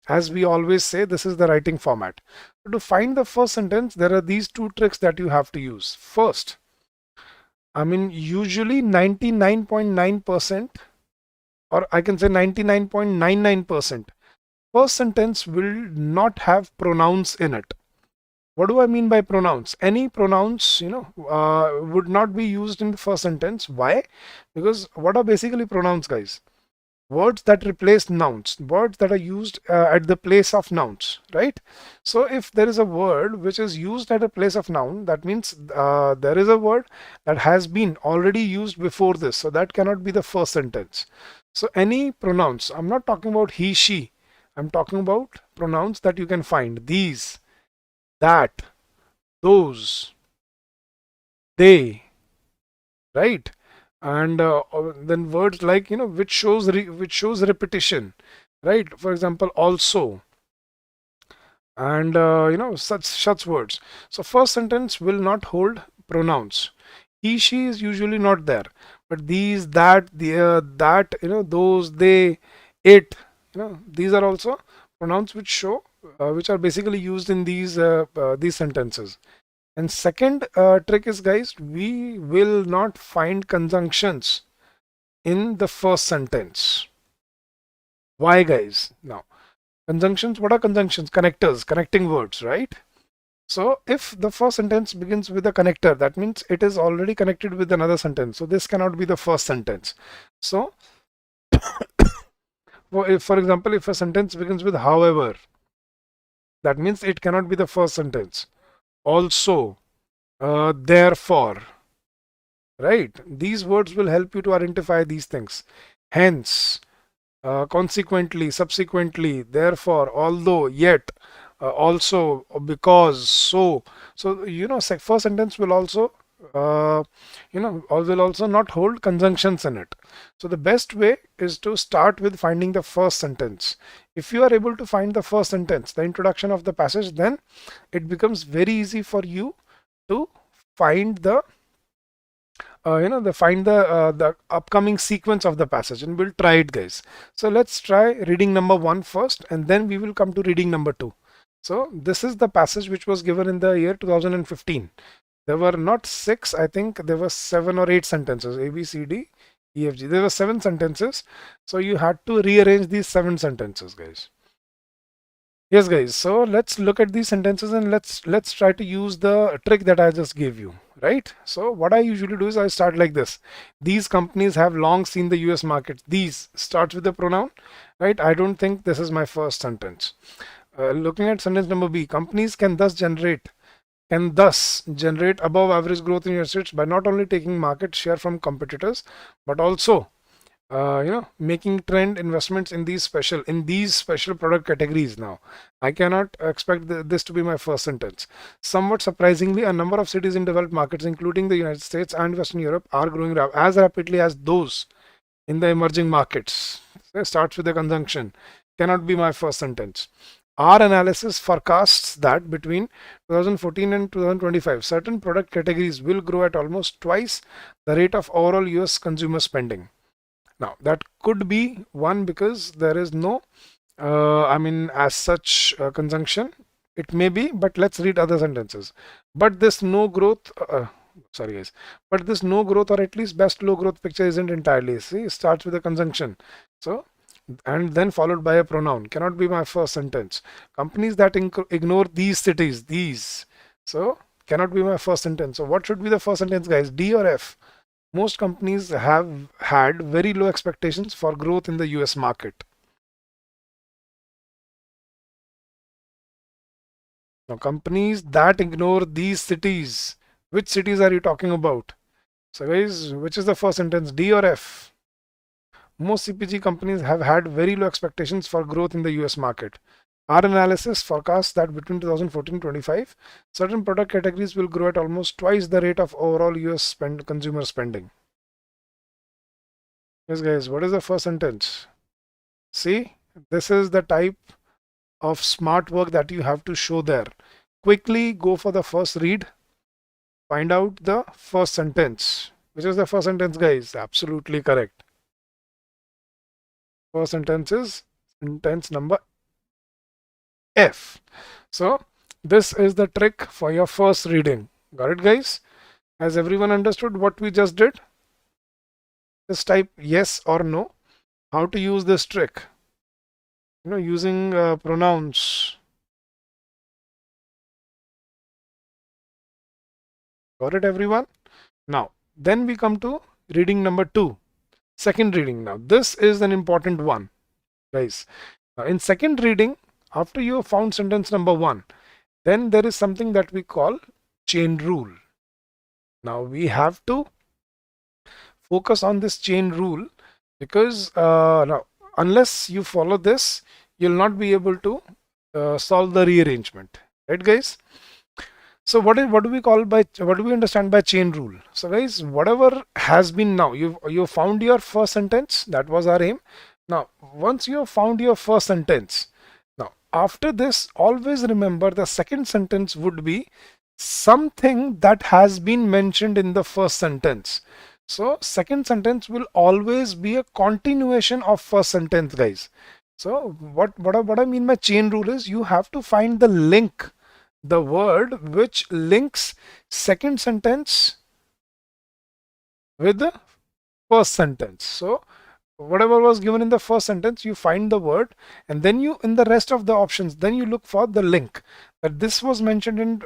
Speaker 1: As we always say, this is the writing format. So to find the first sentence, there are these 2 tricks that you have to use. First, usually 99.9%, or I can say 99.99%, first sentence will not have pronouns in it. What do I mean by pronouns? Any pronouns, would not be used in the first sentence. Why? Because what are basically pronouns, guys? Words that replace nouns, words that are used at the place of nouns, right? So if there is a word which is used at a place of noun, that means there is a word that has been already used before this. So that cannot be the first sentence. So any pronouns, I'm not talking about he, she. I'm talking about pronouns that you can find. These, that, those, they, right? And then words like which shows repetition, right? For example, also, and such words. So first sentence will not hold pronouns. He, she is usually not there, but these, that, that, those, they, it, these are also pronouns which show which are basically used in these sentences. And second trick is, guys, we will not find conjunctions in the first sentence. Why, guys? Now, conjunctions, what are conjunctions? Connectors, connecting words, right? So if the first sentence begins with a connector, that means it is already connected with another sentence. So this cannot be the first sentence. So for example, if a sentence begins with however, that means it cannot be the first sentence. Also, therefore, right? These words will help you to identify these things. Hence, consequently, subsequently, therefore, although, yet, also, because, so. So, first sentence will also, will also not hold conjunctions in it. So the best way is to start with finding the first sentence. If you are able to find the first sentence, the introduction of the passage, then it becomes very easy for you to find the the upcoming sequence of the passage, and we'll try it, guys. So let's try reading number 1 first, and then we will come to reading number 2. So this is the passage which was given in the year 2015. There were not 6, I think there were 7 or 8 sentences, A, B, C, D, E, F, G. There were 7 sentences. So you had to rearrange these 7 sentences, guys. Yes, guys. So let's look at these sentences, and let's try to use the trick that I just gave you, right? So what I usually do is I start like this. These companies have long seen the US market. These starts with the pronoun, right? I don't think this is my first sentence. Looking at sentence number B, companies can thus generate above average growth in United States by not only taking market share from competitors, but also making trend investments in these special product categories. Now I cannot expect this to be my first sentence. Somewhat surprisingly, a number of cities in developed markets, including the United States and Western Europe, are growing as rapidly as those in the emerging markets. It starts with a conjunction. Cannot be my first sentence. Our analysis forecasts that between 2014 and 2025, certain product categories will grow at almost twice the rate of overall US consumer spending. Now that could be one because there is no, as such conjunction. It may be, but let's read other sentences. But this no growth, sorry guys, but this no growth, or at least best low growth picture isn't entirely. See, it starts with a conjunction. So, and then followed by a pronoun. Cannot be my first sentence. Companies that ignore these cities, these. So, cannot be my first sentence. So, what should be the first sentence, guys? D or F? Most companies have had very low expectations for growth in the US market. Now, companies that ignore these cities, which cities are you talking about? So guys, which is the first sentence, D or F? Most CPG companies have had very low expectations for growth in the US market. Our analysis forecasts that between 2014 and 25, certain product categories will grow at almost twice the rate of overall US consumer spending. Yes, guys, what is the first sentence? See, this is the type of smart work that you have to show there. Quickly go for the first read. Find out the first sentence. Which is the first sentence, guys? Absolutely correct. First sentence is sentence number F. So this is the trick for your first reading. Got it, guys? Has everyone understood what we just did? Just type yes or no. How to use this trick? Using pronouns. Got it, everyone? Now, then we come to reading number 2. Second reading. Now, this is an important one, guys. Now, in second reading, after you have found sentence number 1, then there is something that we call chain rule. Now, we have to focus on this chain rule because now, unless you follow this, you'll not be able to solve the rearrangement, right, guys? So what do we understand by chain rule? So guys, whatever has been, now you found your first sentence. That was our aim. Now once you have found your first sentence, now after this, always remember the second sentence would be something that has been mentioned in the first sentence. So second sentence will always be a continuation of first sentence, guys. So what I mean by chain rule is you have to find the link, the word which links second sentence with the first sentence. So whatever was given in the first sentence, you find the word, and then you, in the rest of the options, then you look for the link that this was mentioned in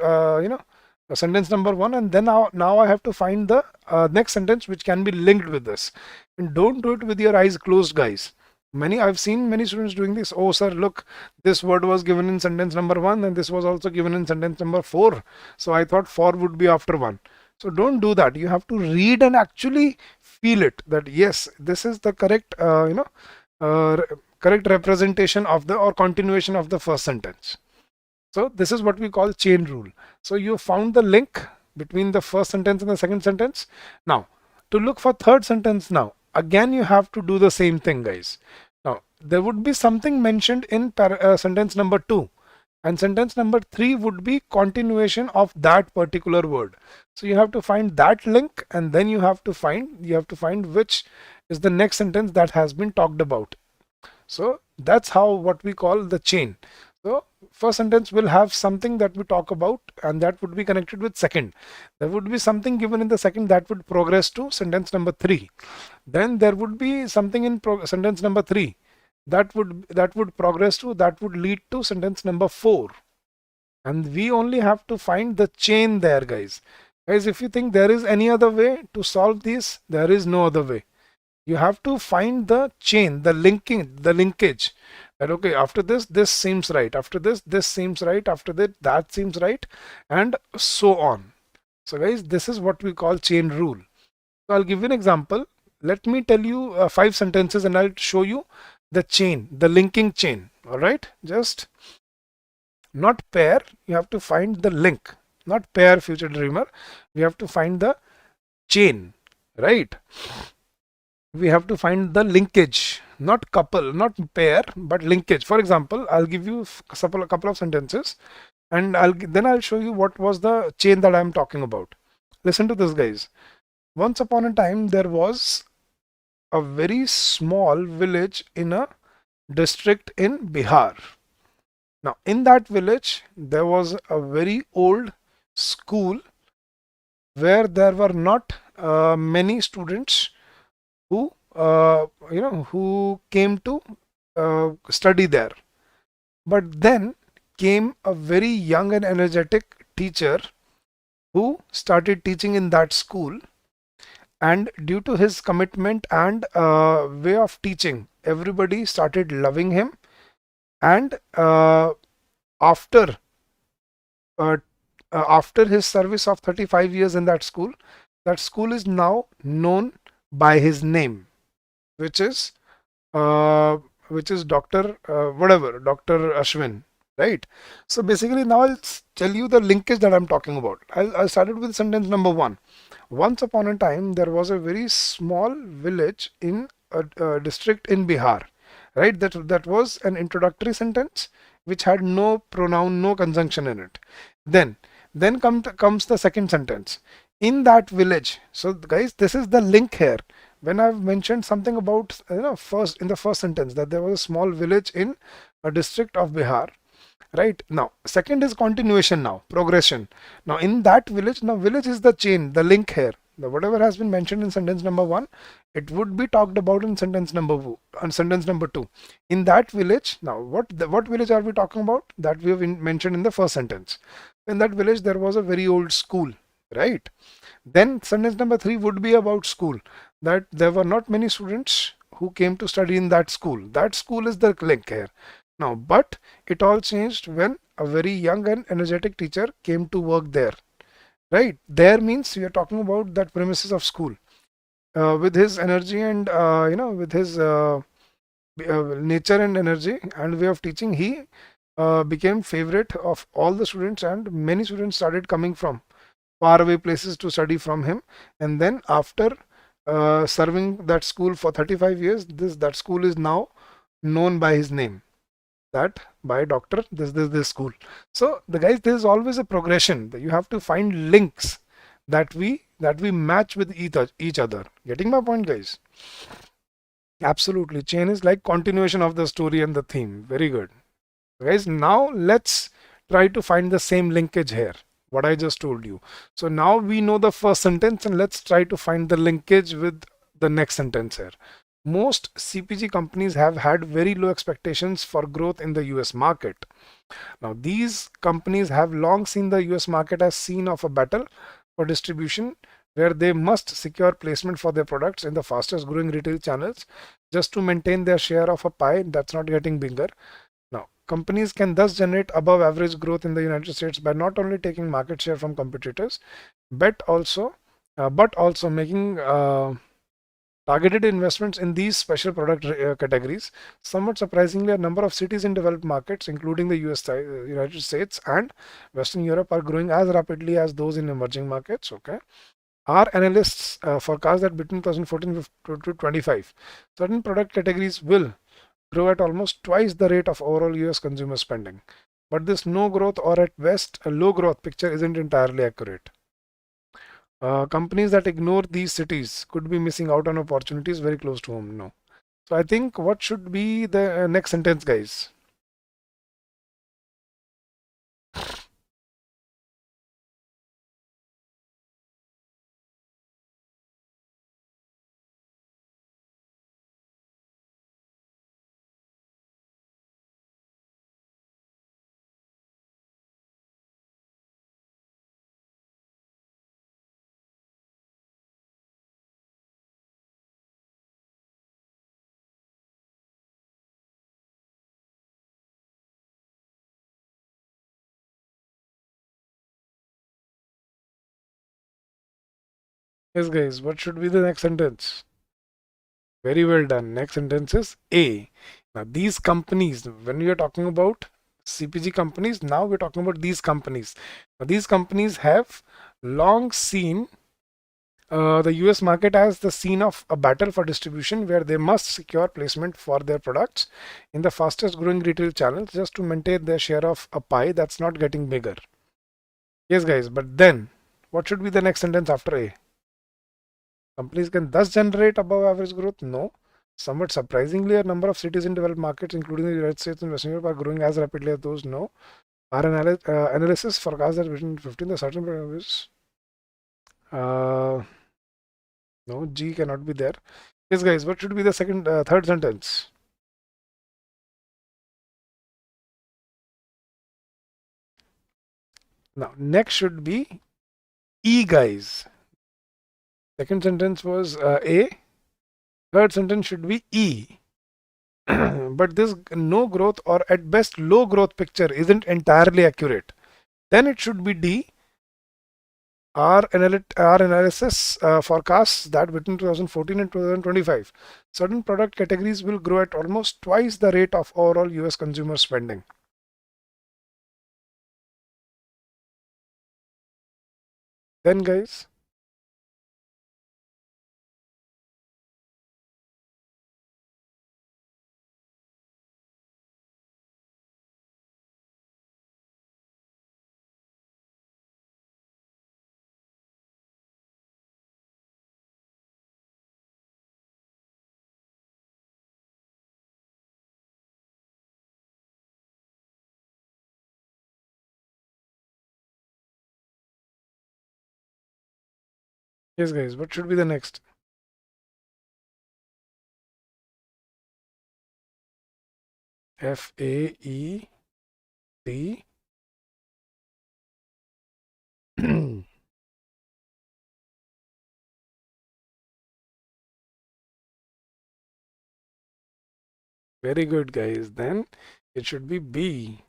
Speaker 1: sentence number 1, and then now I have to find the next sentence which can be linked with this. And don't do it with your eyes closed, guys. I've seen many students doing this. Oh sir, look, this word was given in sentence number 1 and this was also given in sentence number 4. So I thought 4 would be after 1. So don't do that. You have to read and actually feel it, that yes, this is the correct correct representation of the or continuation of the first sentence. So this is what we call chain rule. So you found the link between the first sentence and the second sentence. Now to look for third sentence, now again you have to do the same thing, guys. Now there would be something mentioned in sentence number 2, and sentence number 3 would be continuation of that particular word. So you have to find that link, and then you have to find which is the next sentence that has been talked about. So that's how what we call the chain. So first sentence will have something that we talk about, and that would be connected with second. There would be something given in the second that would progress to sentence number 3. Then there would be something in sentence number 3 that would progress to, that would lead to sentence number 4. And we only have to find the chain there, guys. Guys, if you think there is any other way to solve this, there is no other way. You have to find the chain, the linkage. That okay, after this seems right, after this seems right, after that seems right, and so on. So guys, this is what we call chain rule. So I'll give you an example. Let me tell you 5 sentences, and I'll show you the chain, the linking chain. All right, just not pair, you have to find the link, not pair, future dreamer. We have to find the chain, right? We have to find the linkage, not couple, not pair, but linkage. For example, I'll give you a couple of sentences, and I'll show you what was the chain that I'm talking about. Listen to this, guys. Once upon a time, there was a very small village in a district in Bihar. Now, in that village, there was a very old school where there were not many students who who came to study there. But then came a very young and energetic teacher who started teaching in that school, and due to his commitment and way of teaching, everybody started loving him. And after his service of 35 years in that school is now known by his name, which is Dr. Dr. Ashwin, right? So basically now I'll tell you the linkage that I'm talking about. I started with sentence number 1. Once upon a time, there was a very small village in a district in Bihar, right? That was an introductory sentence which had no pronoun, no conjunction in it. Then comes the second sentence. In that village. So guys, this is the link here. When I've mentioned something about first in the first sentence that there was a small village in a district of Bihar, right? Now second is continuation, now progression. Now in that village, now village is the chain, the link here. The whatever has been mentioned in sentence number 1, it would be talked about in sentence number 2. In that village, now what village are we talking about? That we have mentioned in the first sentence. In that village there was a very old school, right? Then sentence number 3 would be about school, that there were not many students who came to study in that school. That school is the link here. Now, but it all changed when a very young and energetic teacher came to work there, right? There means we are talking about that premises of school. With his energy and with his nature and energy and way of teaching, he became favorite of all the students, and many students started coming from far away places to study from him. And then after serving that school for 35 years, that school is now known by his name, that by Dr. this school. So the guys, there is always a progression. You have to find links that we match with each other. Getting my point, guys? Absolutely. Chain is like continuation of the story and the theme. Very good. Guys, now let's try to find the same linkage here, what I just told you. So now we know the first sentence, and let's try to find the linkage with the next sentence here. Most CPG companies have had very low expectations for growth in the US market. Now these companies have long seen the US market as scene of a battle for distribution, where they must secure placement for their products in the fastest growing retail channels just to maintain their share of a pie that's not getting bigger. Now, companies can thus generate above average growth in the United States by not only taking market share from competitors, but also making Targeted investments in these special product categories. Somewhat surprisingly, a number of cities in developed markets, including the United States and Western Europe, are growing as rapidly as those in emerging markets. Okay. Our analysts forecast that between 2014 to 25, certain product categories will grow at almost twice the rate of overall US consumer spending. But this no growth, or at best a low growth picture, isn't entirely accurate. Companies that ignore these cities could be missing out on opportunities very close to home. No. So I think what should be the next sentence, guys? Yes, guys, what should be the next sentence? Very well done. Next sentence is A. Now, these companies, when we are talking about CPG companies, now we're talking about these companies. Now, these companies have long seen the US market as the scene of a battle for distribution, where they must secure placement for their products in the fastest growing retail channels just to maintain their share of a pie that's not getting bigger. Yes, guys, but then what should be the next sentence after A? Companies can thus generate above average growth? No. Somewhat surprisingly, a number of cities in developed markets, including the United States and Western Europe, are growing as rapidly as those? No. Our analysis forecasts that between 15 the certain is no, G cannot be there. Yes, guys, what should be the third sentence? Now, next should be E, guys. Second sentence was A. Third sentence should be E. But this no growth, or at best low growth picture isn't entirely accurate. Then it should be D. Our analysis forecasts that between 2014 and 2025, certain product categories will grow at almost twice the rate of overall US consumer spending. Then, guys, yes, guys, what should be the next? FAED. Very good, guys. Then it should be B.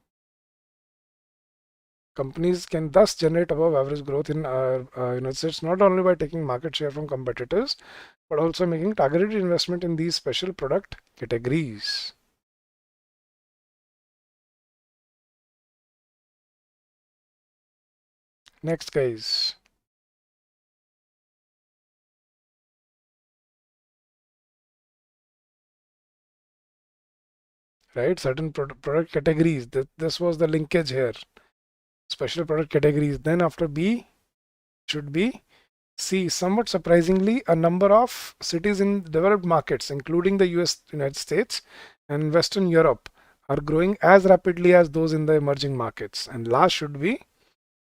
Speaker 1: Companies can thus generate above average growth in United States not only by taking market share from competitors, but also making targeted investment in these special product categories. Next, guys. Right, certain product categories. This was the linkage here. Special product categories. Then after B should be C. Somewhat surprisingly, a number of cities in developed markets, including the United States and Western Europe, are growing as rapidly as those in the emerging markets. And last should be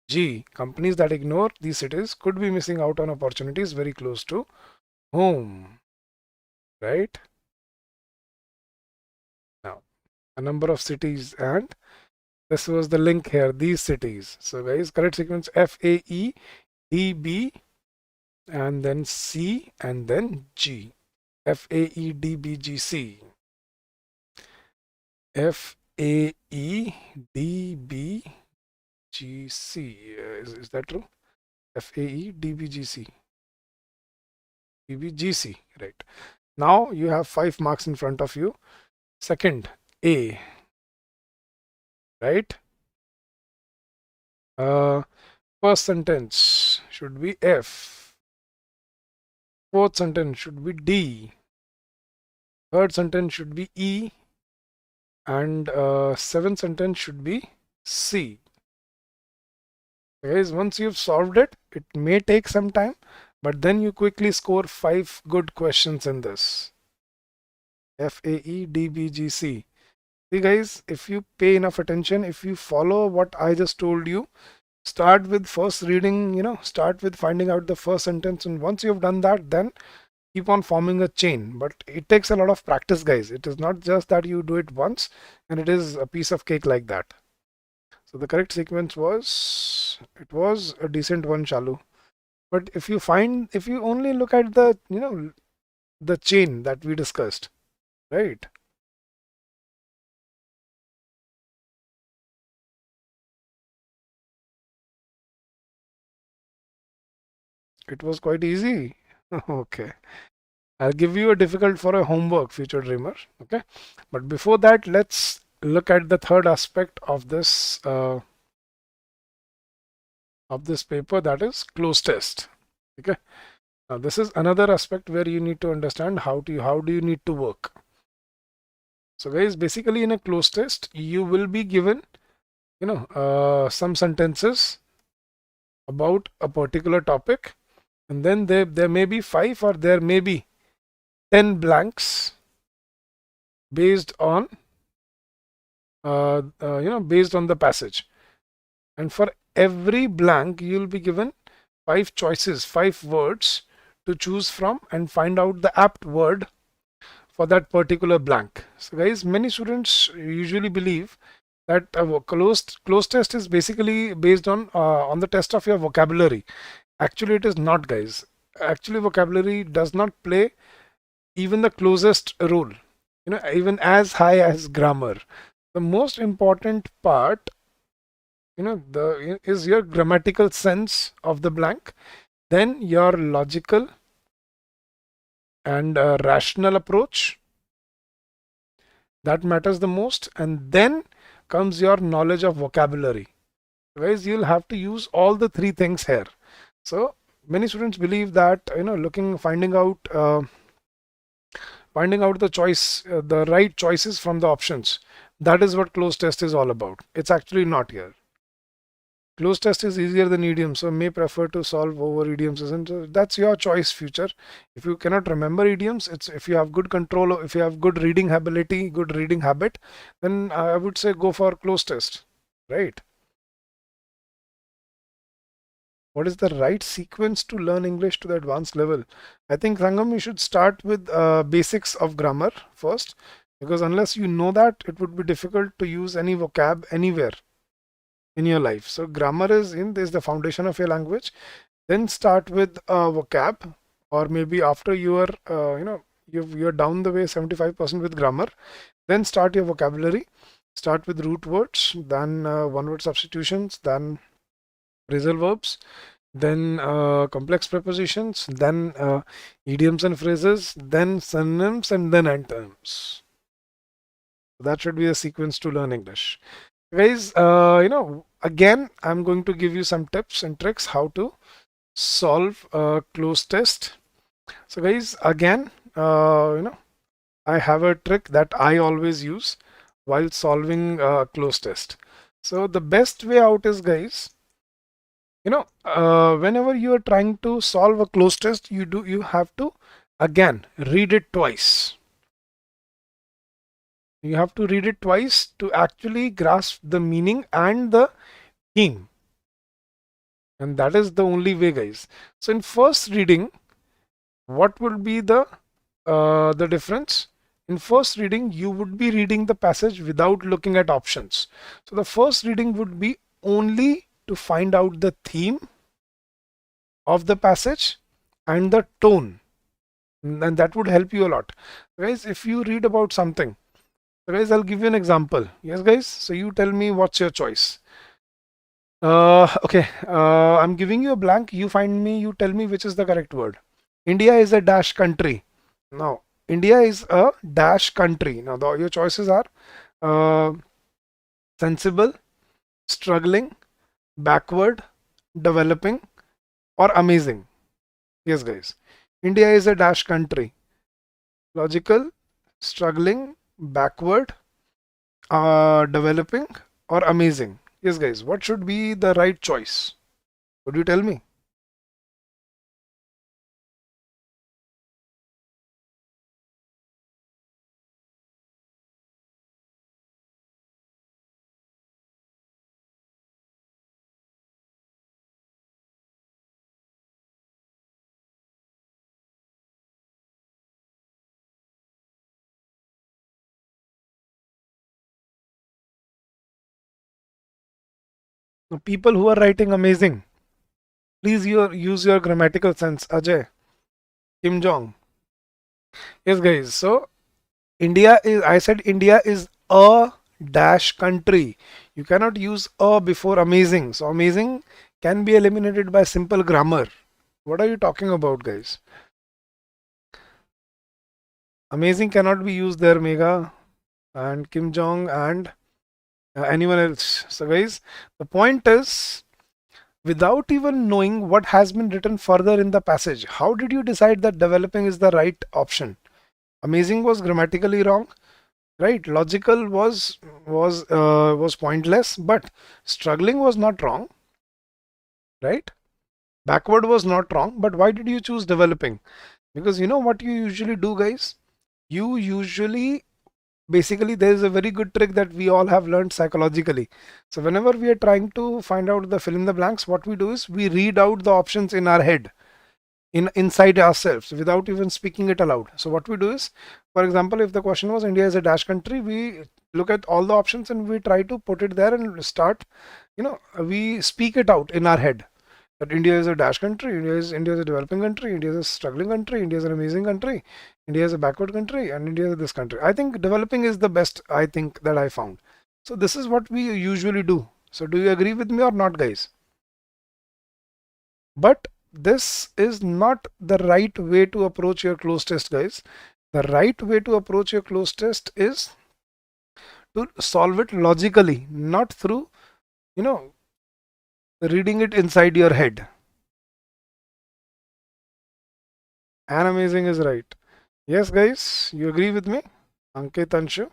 Speaker 1: G. Companies that ignore these cities could be missing out on opportunities very close to home. Right? Now, a number of cities, and this was the link here, these cities. So guys, correct sequence FAEDB and then C and then G. FAEDBGC. FAEDBGC. Is that true? FAEDBGC. DBGC, right? Now you have 5 marks in front of you. Second, A, right? First sentence should be F. Fourth sentence should be D. Third sentence should be E. And seventh sentence should be C. Guys, once you've solved it, it may take some time, but then you quickly score 5 good questions in this. F, A, E, D, B, G, C. See guys, if you pay enough attention, if you follow what I just told you, start with first reading, start with finding out the first sentence, and once you've done that, then keep on forming a chain. But it takes a lot of practice, guys. It is not just that you do it once and it is a piece of cake like that. So the correct sequence was, it was a decent one, Shalu. But if you only look at the, the chain that we discussed, right? It was quite easy. Okay. I'll give you a difficult for a homework, future dreamer. Okay. But before that, let's look at the third aspect of this paper, that is cloze test. Okay. Now this is another aspect where you need to understand how do you need to work. So guys, basically in a cloze test, you will be given, some sentences about a particular topic, and then there may be 5 or there may be 10 blanks based on based on the passage. And for every blank, you'll be given 5 choices, 5 words to choose from and find out the apt word for that particular blank. So guys, many students usually believe that a cloze test is basically based on the test of your vocabulary. Actually, it is not, guys. Actually, vocabulary does not play even the closest role, even as high as grammar. The most important part, is your grammatical sense of the blank, then your logical and rational approach, that matters the most, and then comes your knowledge of vocabulary. Guys, you'll have to use all the 3 things here. So many students believe that finding out the choice, the right choices from the options, that is what cloze test is all about. It's actually not here. Cloze test is easier than idioms, so may prefer to solve over idioms, isn't it? That's your choice, future. If you cannot remember idioms, if you have good control, if you have good reading ability, good reading habit, then I would say go for cloze test, right? What is the right sequence to learn English to the advanced level? I think, Sangam, you should start with basics of grammar first, because unless you know that, it would be difficult to use any vocab anywhere in your life. So grammar is the foundation of your language. Then start with vocab, or maybe after you are you're down the way 75% with grammar, then start your vocabulary. Start with root words, then one word substitutions, then phrasal verbs, then complex prepositions, then idioms and phrases, then synonyms, and then antonyms. That should be a sequence to learn English. Guys, again, I'm going to give you some tips and tricks how to solve a cloze test. So guys, again, I have a trick that I always use while solving a cloze test. So the best way out is, guys, whenever you are trying to solve a cloze test, you have to again read it twice. You have to read it twice to actually grasp the meaning and the theme. And that is the only way, guys. So in first reading, what would be the difference? In first reading, you would be reading the passage without looking at options. So the first reading would be only to find out the theme of the passage and the tone. And that would help you a lot. Guys, if you read about something, so guys, I'll give you an example. Yes, guys. So you tell me what's your choice. Okay. I'm giving you a blank. You tell me which is the correct word India is a dash country. Now, India is a dash country. Now, your choices are uh, sensible, struggling, backward, developing, or amazing. Yes, guys. India is a dash country. Logical, struggling, backward, developing, or amazing. Yes, guys. What should be the right choice? Could you tell me? The people who are writing amazing, please use your grammatical sense. Ajay, Kim Jong. Yes, guys. So India is, I said India is a dash country. You cannot use a before amazing. So amazing can be eliminated by simple grammar. What are you talking about, guys? Amazing cannot be used there, Mega and Kim Jong and anyone else. So, guys, the point is, without even knowing what has been written further in the passage, how did you decide that developing is the right option? Amazing was grammatically wrong, right? Logical was pointless, but struggling was not wrong, right? Backward was not wrong, but why did you choose developing? Because you know what you usually do, guys? You usually basically there is a very good trick that we all have learned psychologically. So whenever we are trying to find out the fill in the blanks, what we do is we read out the options in our head, inside ourselves, without even speaking it aloud. So what we do is, for example, if the question was India is a dash country, we look at all the options and we try to put it there and start, we speak it out in our head that India is a dash country, India is a developing country, India is a struggling country, India is an amazing country, India is a backward country, and India is this country. I think developing is the best, I think, that I found. So this is what we usually do. So do you agree with me or not, guys? But this is not the right way to approach your cloze test, guys. The right way to approach your cloze test is to solve it logically, not through, you know, reading it inside your head. And amazing is right. Yes, guys, you agree with me? Ankit, Anshu.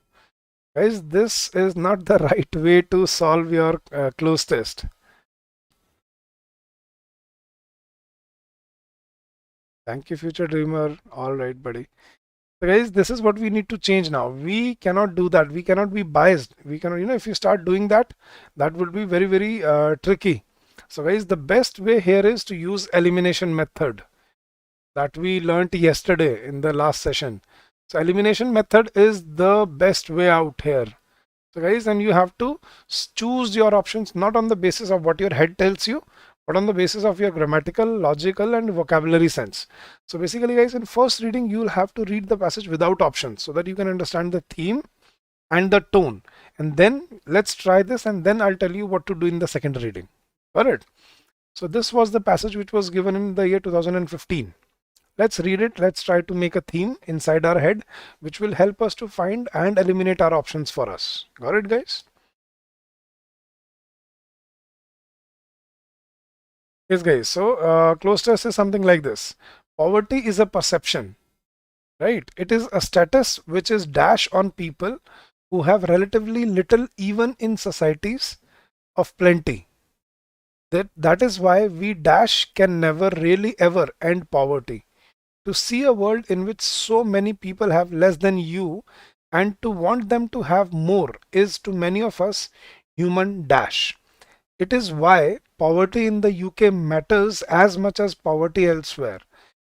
Speaker 1: Guys, this is not the right way to solve your cloze test. Thank you, future dreamer. All right, buddy. So guys, this is what we need to change now. We cannot do that. We cannot be biased. We cannot, if you start doing that, that would be very, very tricky. So guys, the best way here is to use elimination method that we learnt yesterday in the last session. So elimination method is the best way out here. So guys, and you have to choose your options not on the basis of what your head tells you, but on the basis of your grammatical, logical, and vocabulary sense. So basically, guys, in first reading, you'll have to read the passage without options so that you can understand the theme and the tone. And then let's try this, and then I'll tell you what to do in the second reading. Got it? So this was the passage which was given in the year 2015. Let's read it. Let's try to make a theme inside our head, which will help us to find and eliminate our options for us. Got it, guys? Yes, guys. So, cloze test is something like this. Poverty is a perception, right? It is a status which is dash on people who have relatively little, even in societies of plenty. That is why we dash can never really ever end poverty. To see a world in which so many people have less than you and to want them to have more is to many of us human dash. It is why poverty in the UK matters as much as poverty elsewhere.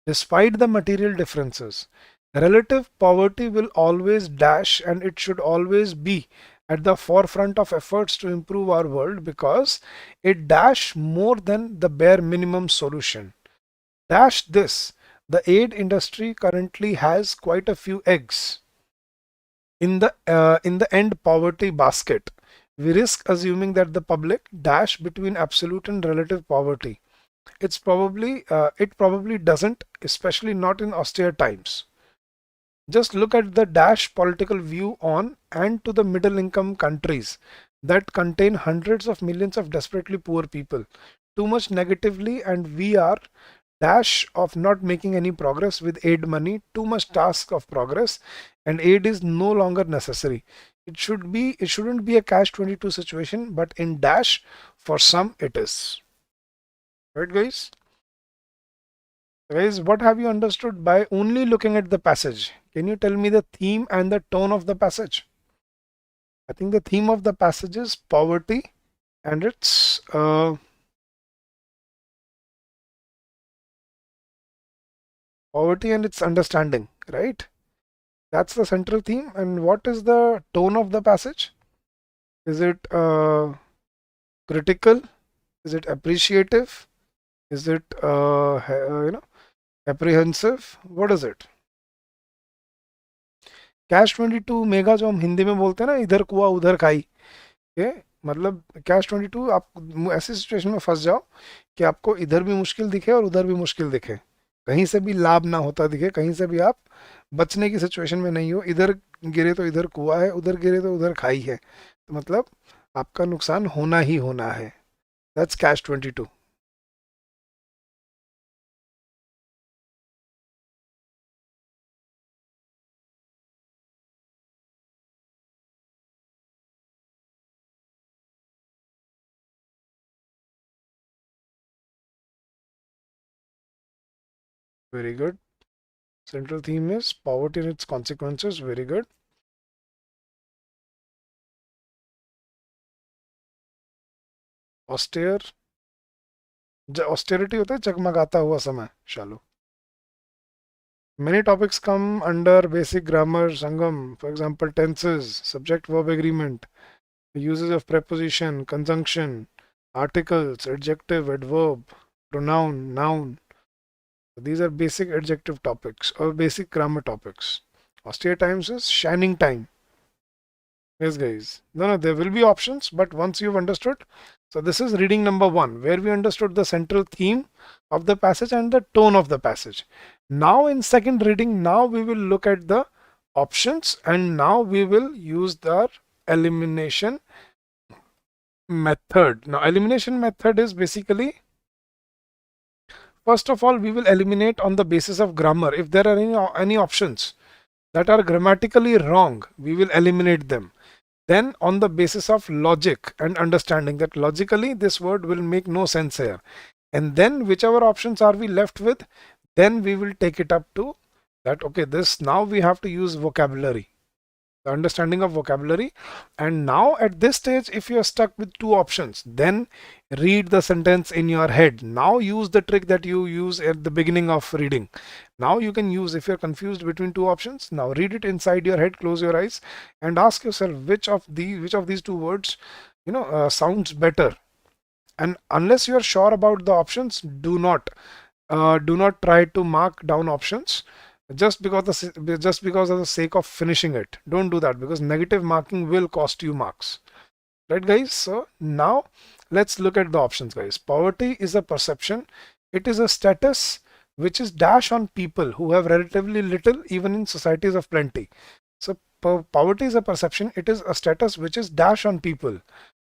Speaker 1: Despite the material differences, relative poverty will always dash and it should always be at the forefront of efforts to improve our world because it dash more than the bare minimum solution. Dash this, the aid industry currently has quite a few eggs in the end poverty basket. We risk assuming that the public dash between absolute and relative poverty. it probably doesn't, especially not in austere times. Just look at the dash political view on and to the middle income countries that contain hundreds of millions of desperately poor people. Too much negatively, and we are dash of not making any progress with aid money, too much task of progress, and aid is no longer necessary. It shouldn't be a catch 22 situation, but in dash for some it is. Right, guys? Guys, what have you understood by only looking at the passage? Can you tell me the theme and the tone of the passage? I think the theme of the passage is poverty and its understanding, right? That's the central theme. And what is the tone of the passage? Is it critical? Is it appreciative? Is it apprehensive? What is it? Cash 22 mega जो हम हिंदी में बोलते हैं ना, इधर कुआ उधर खाई के, मतलब कैश 22 आप ऐसी सिचुएशन में फंस जाओ कि आपको इधर भी मुश्किल दिखे और उधर भी मुश्किल दिखे, कहीं से भी लाभ ना होता दिखे, कहीं से भी आप बचने की सिचुएशन में नहीं हो, इधर गिरे तो इधर कुआ है, उधर गिरे तो उधर खाई है, तो मतलब आपका नुकसान होना ही होना है. That's cash 22. Very good. Central theme is poverty and its consequences. Very good. Austere. Austerity होता है चकमकाता हुआ समय. Shallow. Many topics come under basic grammar, Sangam. For example, tenses, subject-verb agreement, uses of preposition, conjunction, articles, adjective, adverb, pronoun, noun. These are basic adjective topics or basic grammar topics. Austere times is shining time. Yes, guys. No, there will be options, but once you've understood. So this is reading number 1, where we understood the central theme of the passage and the tone of the passage. Now in second reading, now we will look at the options, and now we will use the elimination method. Now elimination method is basically, first of all, we will eliminate on the basis of grammar. If there are any options that are grammatically wrong, we will eliminate them. Then on the basis of logic and understanding that logically this word will make no sense here, and then whichever options are we left with, then we will take it up to that, okay, this now we have to use vocabulary, the understanding of vocabulary. And now at this stage, if you are stuck with two options, then read the sentence in your head. Now use the trick that you use at the beginning of reading. Now you can use, if you're confused between two options, now read it inside your head, close your eyes and ask yourself which of these two words sounds better. And unless you are sure about the options, do not try to mark down options just because of the sake of finishing it. Don't do that, because negative marking will cost you marks. Right, guys? So now let's look at the options, guys. Poverty is a perception. It is a status which is dash on people who have relatively little, even in societies of plenty. So poverty is a perception. It is a status which is dash on people.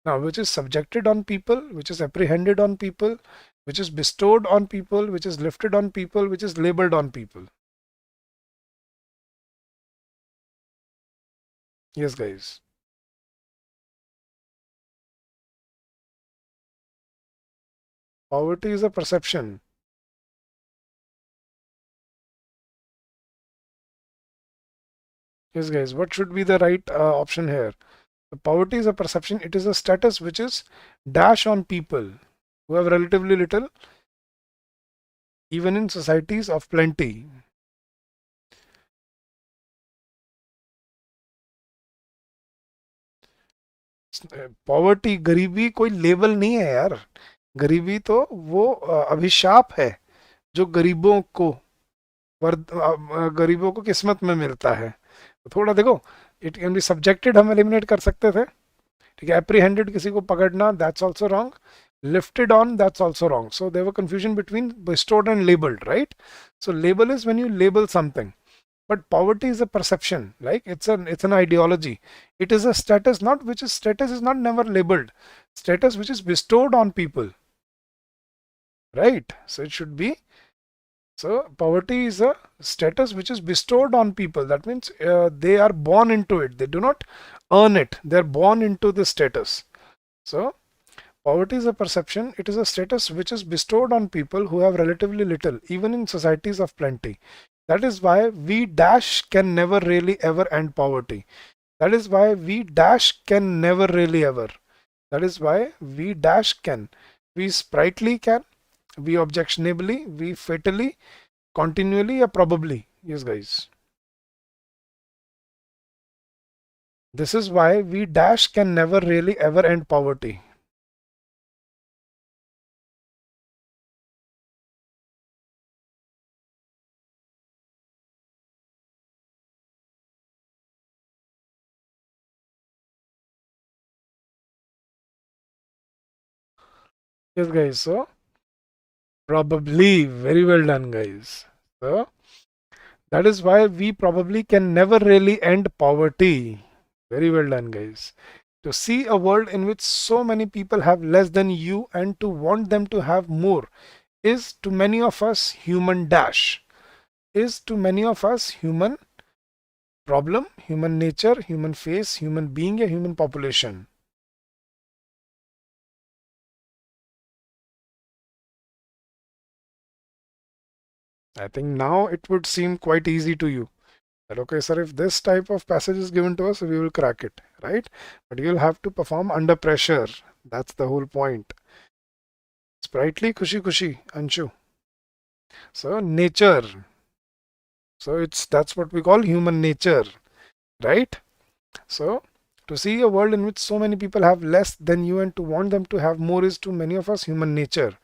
Speaker 1: Now, which is subjected on people, which is apprehended on people, which is bestowed on people, which is lifted on people, which is labeled on people. Yes, guys. Poverty is a perception. Yes, guys. What should be the right option here? The poverty is a perception. It is a status which is dash on people who have relatively little, even in societies of plenty. Poverty, गरीबी कोई label नहीं है यार. गरीबी तो वो अभिशाप है जो गरीबों को किस्मत में मिलता है. तो थोड़ा देखो, इट कैन बी सब्जेक्टेड, हम एलिमिनेट कर सकते थे. ठीक है, एप्रीहेंडेड किसी को पकड़ना, that's also wrong. Lifted on, that's also wrong. So there were confusion between bestowed and labeled, right? So label is when you label something. But poverty is a perception, like it's an ideology. It is a status, not which is status is not never labeled. Status which is bestowed on people, right? So it should be, so poverty is a status which is bestowed on people. That means they are born into it. They do not earn it. They are born into the status. So poverty is a perception. It is a status which is bestowed on people who have relatively little, even in societies of plenty. That is why we dash can never really ever end poverty. That is why we dash can never really ever. That is why we dash can. We sprightly can. We objectionably. We fatally. Continually or probably. Yes, guys. This is why we dash can never really ever end poverty. Yes, guys. So probably, very well done, guys. So that is why we probably can never really end poverty. Very well done, guys. To see a world in which so many people have less than you and to want them to have more is to many of us human dash. Is to many of us human problem, human nature, human face, human being, a human population. I think now it would seem quite easy to you that, okay, sir, if this type of passage is given to us, we will crack it, right? But you'll have to perform under pressure. That's the whole point. Sprightly, kushi kushi, Anshu. So nature. So that's what we call human nature, right? So to see a world in which so many people have less than you and to want them to have more is to many of us human nature.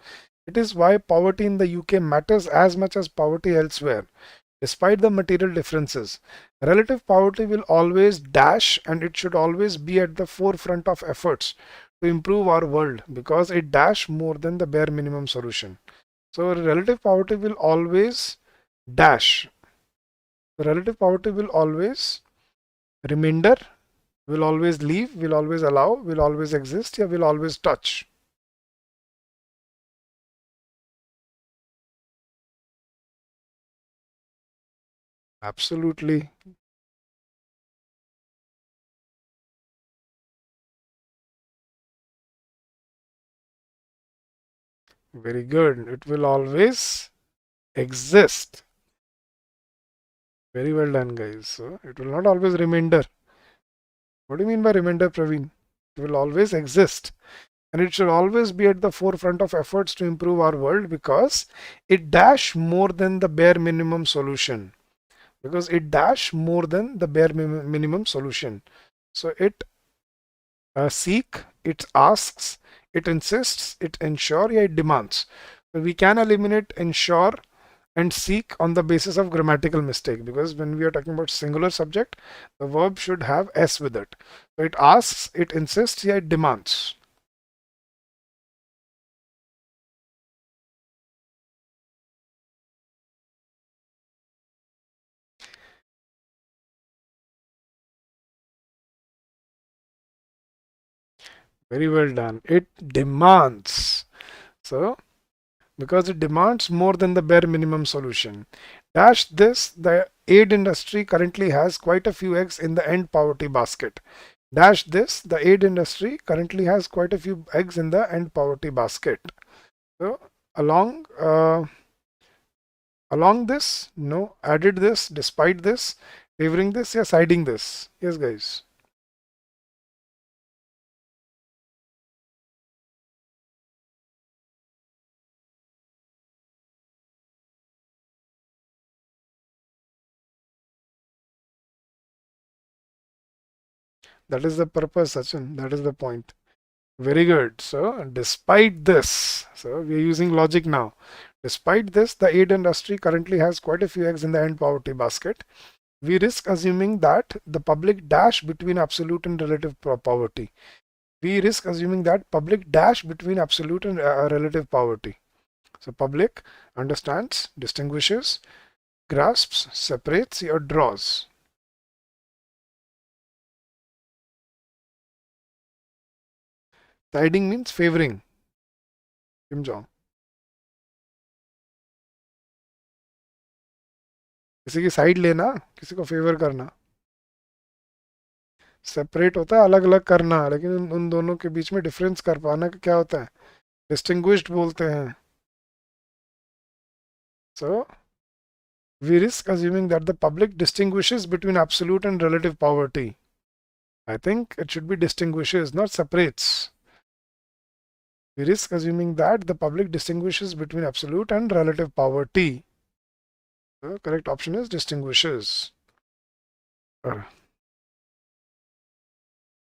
Speaker 1: It is why poverty in the UK matters as much as poverty elsewhere. Despite the material differences, relative poverty will always dash and it should always be at the forefront of efforts to improve our world because it dash more than the bare minimum solution. So relative poverty will always dash. The relative poverty will always remainder, will always leave, will always allow, will always exist, yeah, will always touch. Absolutely. Very good. It will always exist. Very well done, guys. So it will not always remainder. What do you mean by remainder, Praveen? It will always exist. And it should always be at the forefront of efforts to improve our world because it dash more than the bare minimum solution. Because it dash more than the bare minimum solution. So it seek, it asks, it insists, it ensure, yeah, it demands. So we can eliminate ensure and seek on the basis of grammatical mistake because when we are talking about singular subject, the verb should have s with it. So it asks, it insists, yeah, it demands. Very well done. It demands. So because it demands more than the bare minimum solution. Dash this, the aid industry currently has quite a few eggs in the end poverty basket. Dash this, the aid industry currently has quite a few eggs in the end poverty basket. So along along this, no, added this, despite this, favoring this, yeah, siding this. Yes, guys. That is the purpose, Sachin. That is the point. Very good. So despite this, so we are using logic now. Despite this, the aid industry currently has quite a few eggs in the end poverty basket. We risk assuming that the public dash between absolute and relative poverty. We risk assuming that public dash between absolute and relative poverty. So public understands, distinguishes, grasps, separates or draws. Siding means favoring. Kim Jong. किसी की side लेना, किसी को favour करना. Separate होता है अलग अलग करना, लेकिन उन दोनों के बीच में डिफरेंस कर पाना क्या होता है, डिस्टिंग्विश्ड बोलते हैं. सो we risk assuming that the public distinguishes between absolute and relative poverty. I think it should be distinguishes, not separates. We risk assuming that the public distinguishes between absolute and relative poverty. The correct option is distinguishes.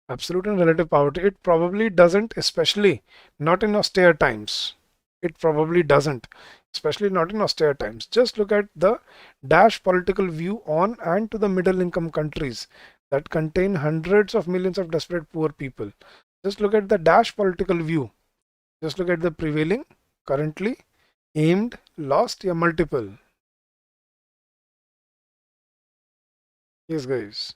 Speaker 1: Absolute and relative poverty. It probably doesn't, especially not in austere times. It probably doesn't, especially not in austere times. Just look at the dash political view on and to the middle income countries that contain hundreds of millions of desperate poor people. Just look at the dash political view. Just look at the prevailing, currently, aimed, lost, या multiple. Yes, guys.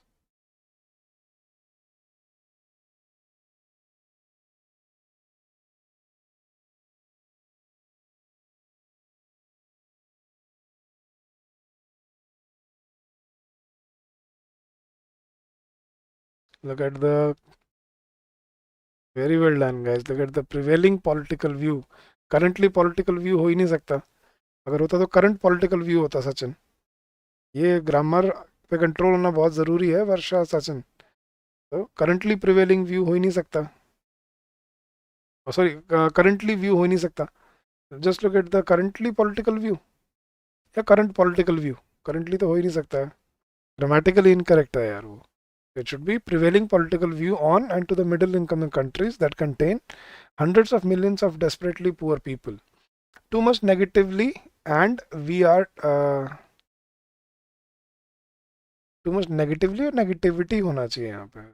Speaker 1: Look at the, very well done, guys. Look at the prevailing political view. Currently political view हो ही नहीं सकता. अगर होता तो current political view होता सचिन. ये grammar पे कंट्रोल होना बहुत ज़रूरी है वर्षा सचिन. तो करंटली प्रिवेलिंग व्यू हो ही नहीं सकता, सॉरी करंटली व्यू हो ही नहीं सकता. Just look at the currently political view या करंट पॉलिटिकल व्यू. करंटली तो हो ही नहीं सकता है, ग्रामेटिकली इनकरेक्ट है यार वो. It should be prevailing political view on and to the middle income countries that contain hundreds of millions of desperately poor people. Too much negatively and we are too much negatively और negativity होना चाहिए यहाँ पे.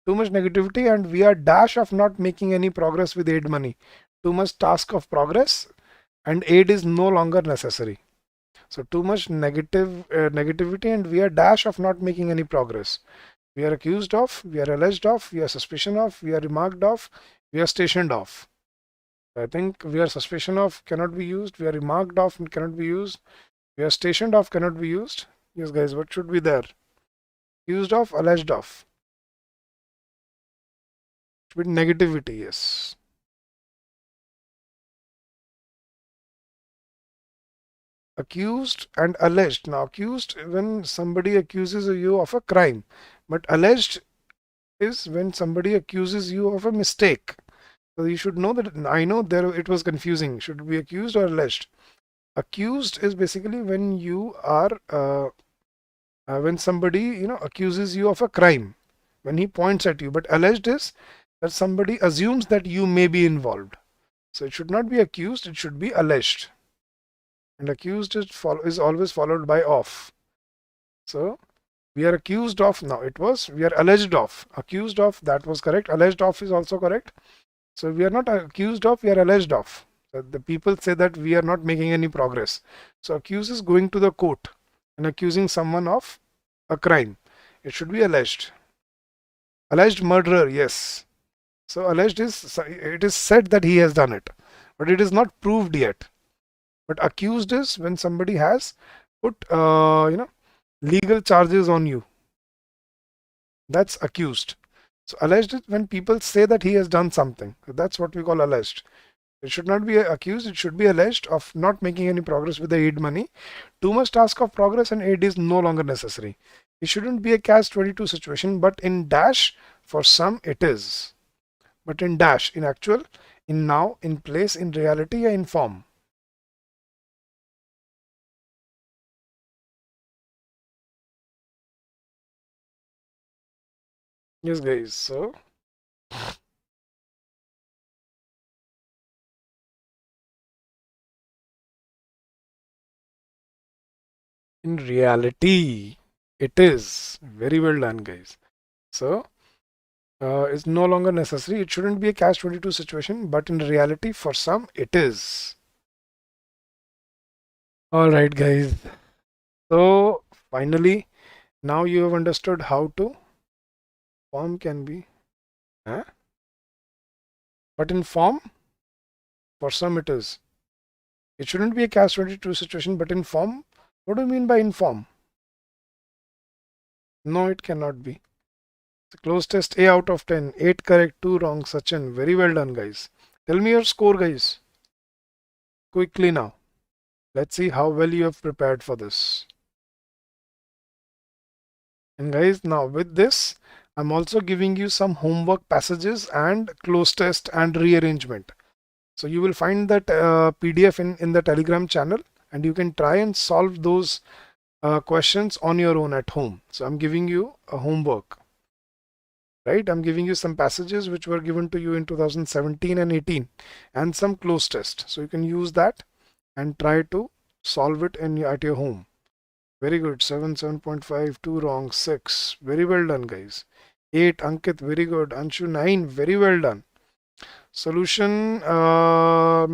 Speaker 1: Too much negativity and we are dash of not making any progress with aid money. Too much task of progress and aid is no longer necessary. So too much negativity and we are dash of not making any progress. We are accused of, we are alleged of, we are suspicion of, we are remarked of, we are stationed of. I think we are suspicion of cannot be used, we are remarked of cannot be used, we are stationed of cannot be used. Yes guys, what should be there? Accused of, alleged of. Should be negativity, yes. Accused and alleged. Now accused when somebody accuses you of a crime, but alleged is when somebody accuses you of a mistake. So you should know that. I know there it was confusing. Should it be accused or alleged? Accused is basically when you are when somebody accuses you of a crime, when he points at you. But alleged is that somebody assumes that you may be involved. So it should not be accused, it should be alleged. And accused is always followed by of. So we are accused of, now it was, we are alleged of. Accused of, that was correct. Alleged of is also correct. So we are not accused of, we are alleged of. So the people say that we are not making any progress. So accused is going to the court and accusing someone of a crime. It should be alleged. Alleged murderer, yes. So alleged is, it is said that he has done it, but it is not proved yet. But accused is when somebody has put legal charges on you. That's accused. So alleged is when people say that he has done something. So that's what we call alleged. It should not be accused, it should be alleged of not making any progress with the aid money. Too much task of progress and aid is no longer necessary. It shouldn't be a catch-22 situation, but in dash, for some it is. But in dash, in actual, in now, in place, in reality, or in form. Yes, guys. So in reality, it is very well done, guys. So is no longer necessary. It shouldn't be a catch-22 situation, but in reality, for some, it is. All right, guys. So finally, now you have understood how to form can be, huh? But in form, for some it is. It shouldn't be a catch-22 situation, but in form, what do you mean by in form? No, it cannot be. The close test A out of 10, 8 correct, 2 wrong. Sachin, very well done, guys. Tell me your score, guys. Quickly now. Let's see how well you have prepared for this. And guys, now with this, I'm also giving you some homework passages and close test and rearrangement. So you will find that PDF in the Telegram channel, and you can try and solve those questions on your own at home. So I'm giving you a homework, right? I'm giving you some passages which were given to you in 2017 and 18 and some close test. So you can use that and try to solve it at your home. Very good. 7, 7.5, 2 wrong, 6. Very well done, guys. 8, Ankit, very good. Anshu, 9, very well done. Solution, okay,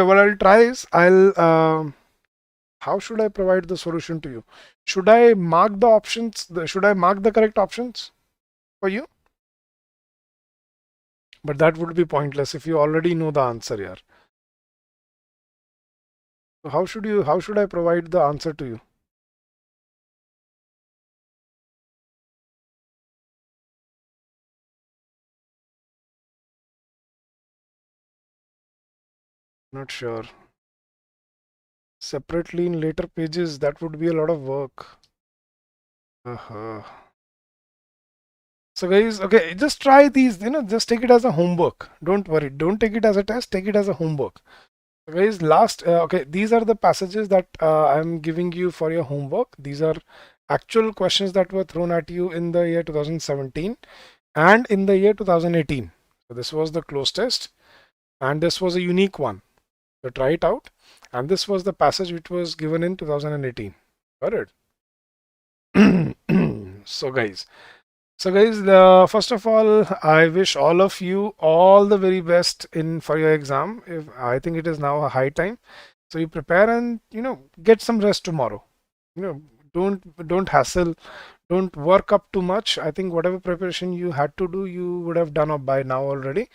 Speaker 1: what I'll try is, how should I provide the solution to you? Should I mark the options? Should I mark the correct options for you? But that would be pointless if you already know the answer here. So how should I provide the answer to you? Not sure. Separately in later pages, that would be a lot of work. So guys, okay, just try these, just take it as a homework. Don't worry, don't take it as a test, take it as a homework. So guys, okay, these are the passages that I'm giving you for your homework. These are actual questions that were thrown at you in the year 2017 and in the year 2018. So this was the close test and this was a unique one. So try it out. And this was the passage which was given in 2018. Got it? So guys, first of all, I wish all of you all the very best for your exam. I think it is now a high time, so you prepare and get some rest tomorrow. Don't hassle, don't work up too much. I think whatever preparation you had to do, you would have done up by now already.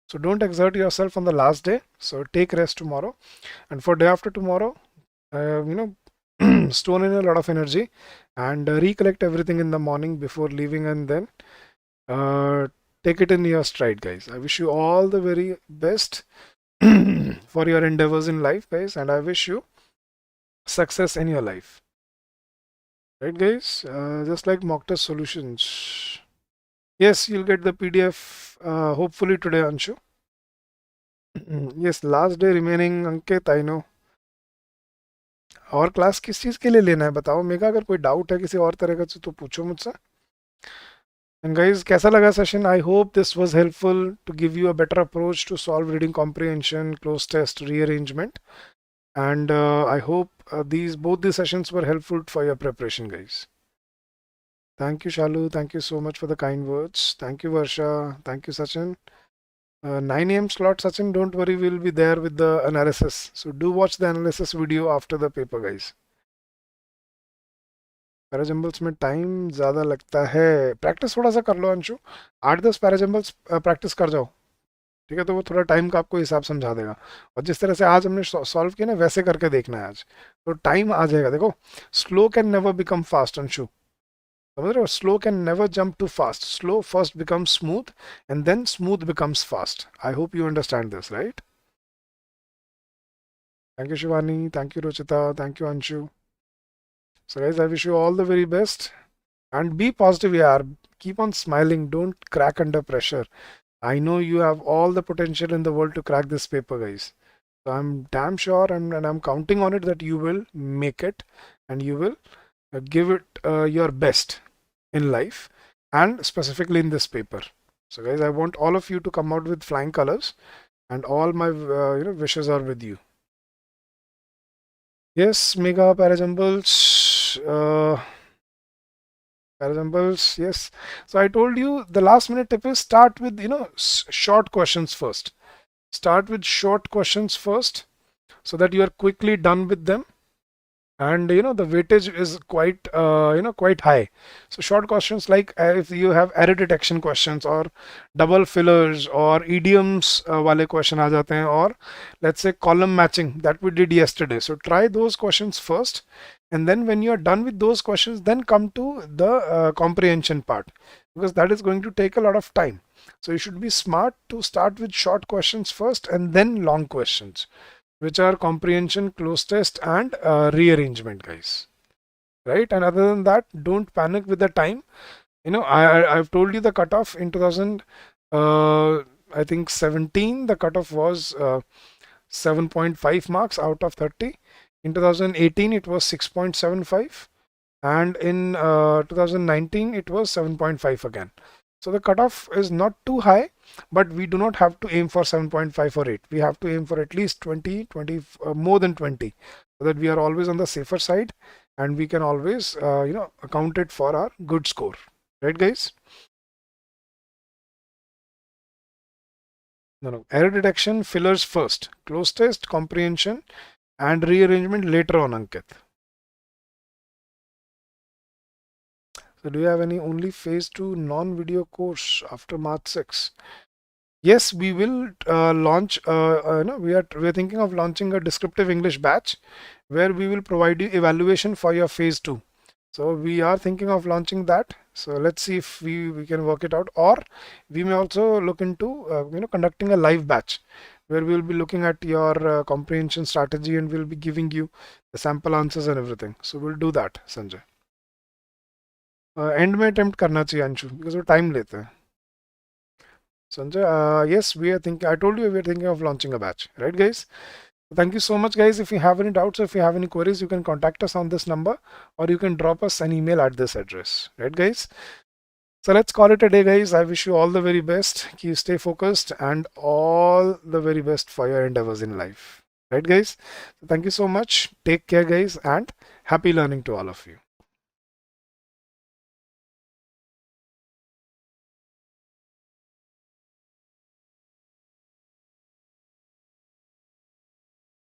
Speaker 1: So don't exert yourself on the last day. So take rest tomorrow, and for day after tomorrow, store in a lot of energy and recollect everything in the morning before leaving, and then take it in your stride, guys. I wish you all the very best for your endeavors in life, guys, and I wish you success in your life. Right, guys? Just like mock test solutions. Yes, you'll get the PDF hopefully today, Anshu. Yes, last day remaining, Ankit, I know. और class किस चीज़ के लिए लेना है बताओ mega, अगर कोई doubt है किसी और तरह का तो पूछो मुझसे. And guys, कैसा लगा session? I hope this was helpful to give you a better approach to solve reading comprehension, close test, rearrangement. And I hope both these sessions were helpful for your preparation, guys. Thank you, Shalu. Thank you so much for the kind words. Thank you, Varsha. Thank you, Sachin. 9 a.m. slot, Sachin. Don't worry, we'll be there with the analysis. So do watch the analysis video after the paper, guys. Parajumbles में time ज़्यादा लगता है. Practice थोड़ा सा कर लो Anshu. 8-10 parajumbles practice कर जाओ. ठीक है, तो वो थोड़ा टाइम का आपको हिसाब समझा देगा. और जिस तरह से आज हमने सॉल्व किया ना, वैसे करके देखना है आज, तो टाइम आ जाएगा. देखो, slow can never become fast Anshu. समझ रहे हो? Slow can never jump to fast. Slow first becomes smooth and then smooth becomes fast. I hope you understand this, right? Thank you Shivani. Thank you Ruchita. Thank you Anshu. So guys, I wish you all the very best and be positive. Yeah, keep on smiling. Don't crack under pressure. I know you have all the potential in the world to crack this paper, guys. So I'm damn sure and I'm counting on it that you will make it and you will give it your best in life and specifically in this paper. So guys, I want all of you to come out with flying colors and all my wishes are with you. Yes, Mega Parajumbles. For examples, yes. So I told you the last minute tip is start with, short questions first. Start with short questions first so that you are quickly done with them. And the weightage is quite high. So short questions like if you have error detection questions or double fillers or idioms wale question aa jate hain, or let's say column matching that we did yesterday. So try those questions first, and then when you are done with those questions, then come to the comprehension part, because that is going to take a lot of time. So you should be smart to start with short questions first and then long questions, which are comprehension, close test, and rearrangement, guys. Right? And other than that, don't panic with the time. I've told you the cutoff in 2000. I think 17. The cutoff was 7.5 marks out of 30. In 2018, it was 6.75, and in 2019, it was 7.5 again. So the cutoff is not too high, but we do not have to aim for 7.5 or 8. We have to aim for at least 20, more than 20, so that we are always on the safer side and we can always, account it for our good score. Right, guys? No. Error detection, fillers first, close test, comprehension, and rearrangement later on, Ankit. So do you have any only phase 2 non-video course after March 6? Yes, we will launch. We are thinking of launching a descriptive English batch where we will provide you evaluation for your phase 2. So we are thinking of launching that. So let's see if we can work it out, or we may also look into conducting a live batch where we will be looking at your comprehension strategy and we'll be giving you the sample answers and everything. So we'll do that, Sanjay. And में attempt करना चाहिए Anshu, because वो time लेते हैं. Sanjay, yes, we are thinking. I told you we are thinking of launching a batch, right, guys? Thank you so much, guys. If you have any doubts or if you have any queries, you can contact us on this number, or you can drop us an email at this address, right, guys? So let's call it a day, guys. I wish you all the very best. You stay focused and all the very best for your endeavors in life, right, guys? So thank you so much. Take care, guys, and happy learning to all of you.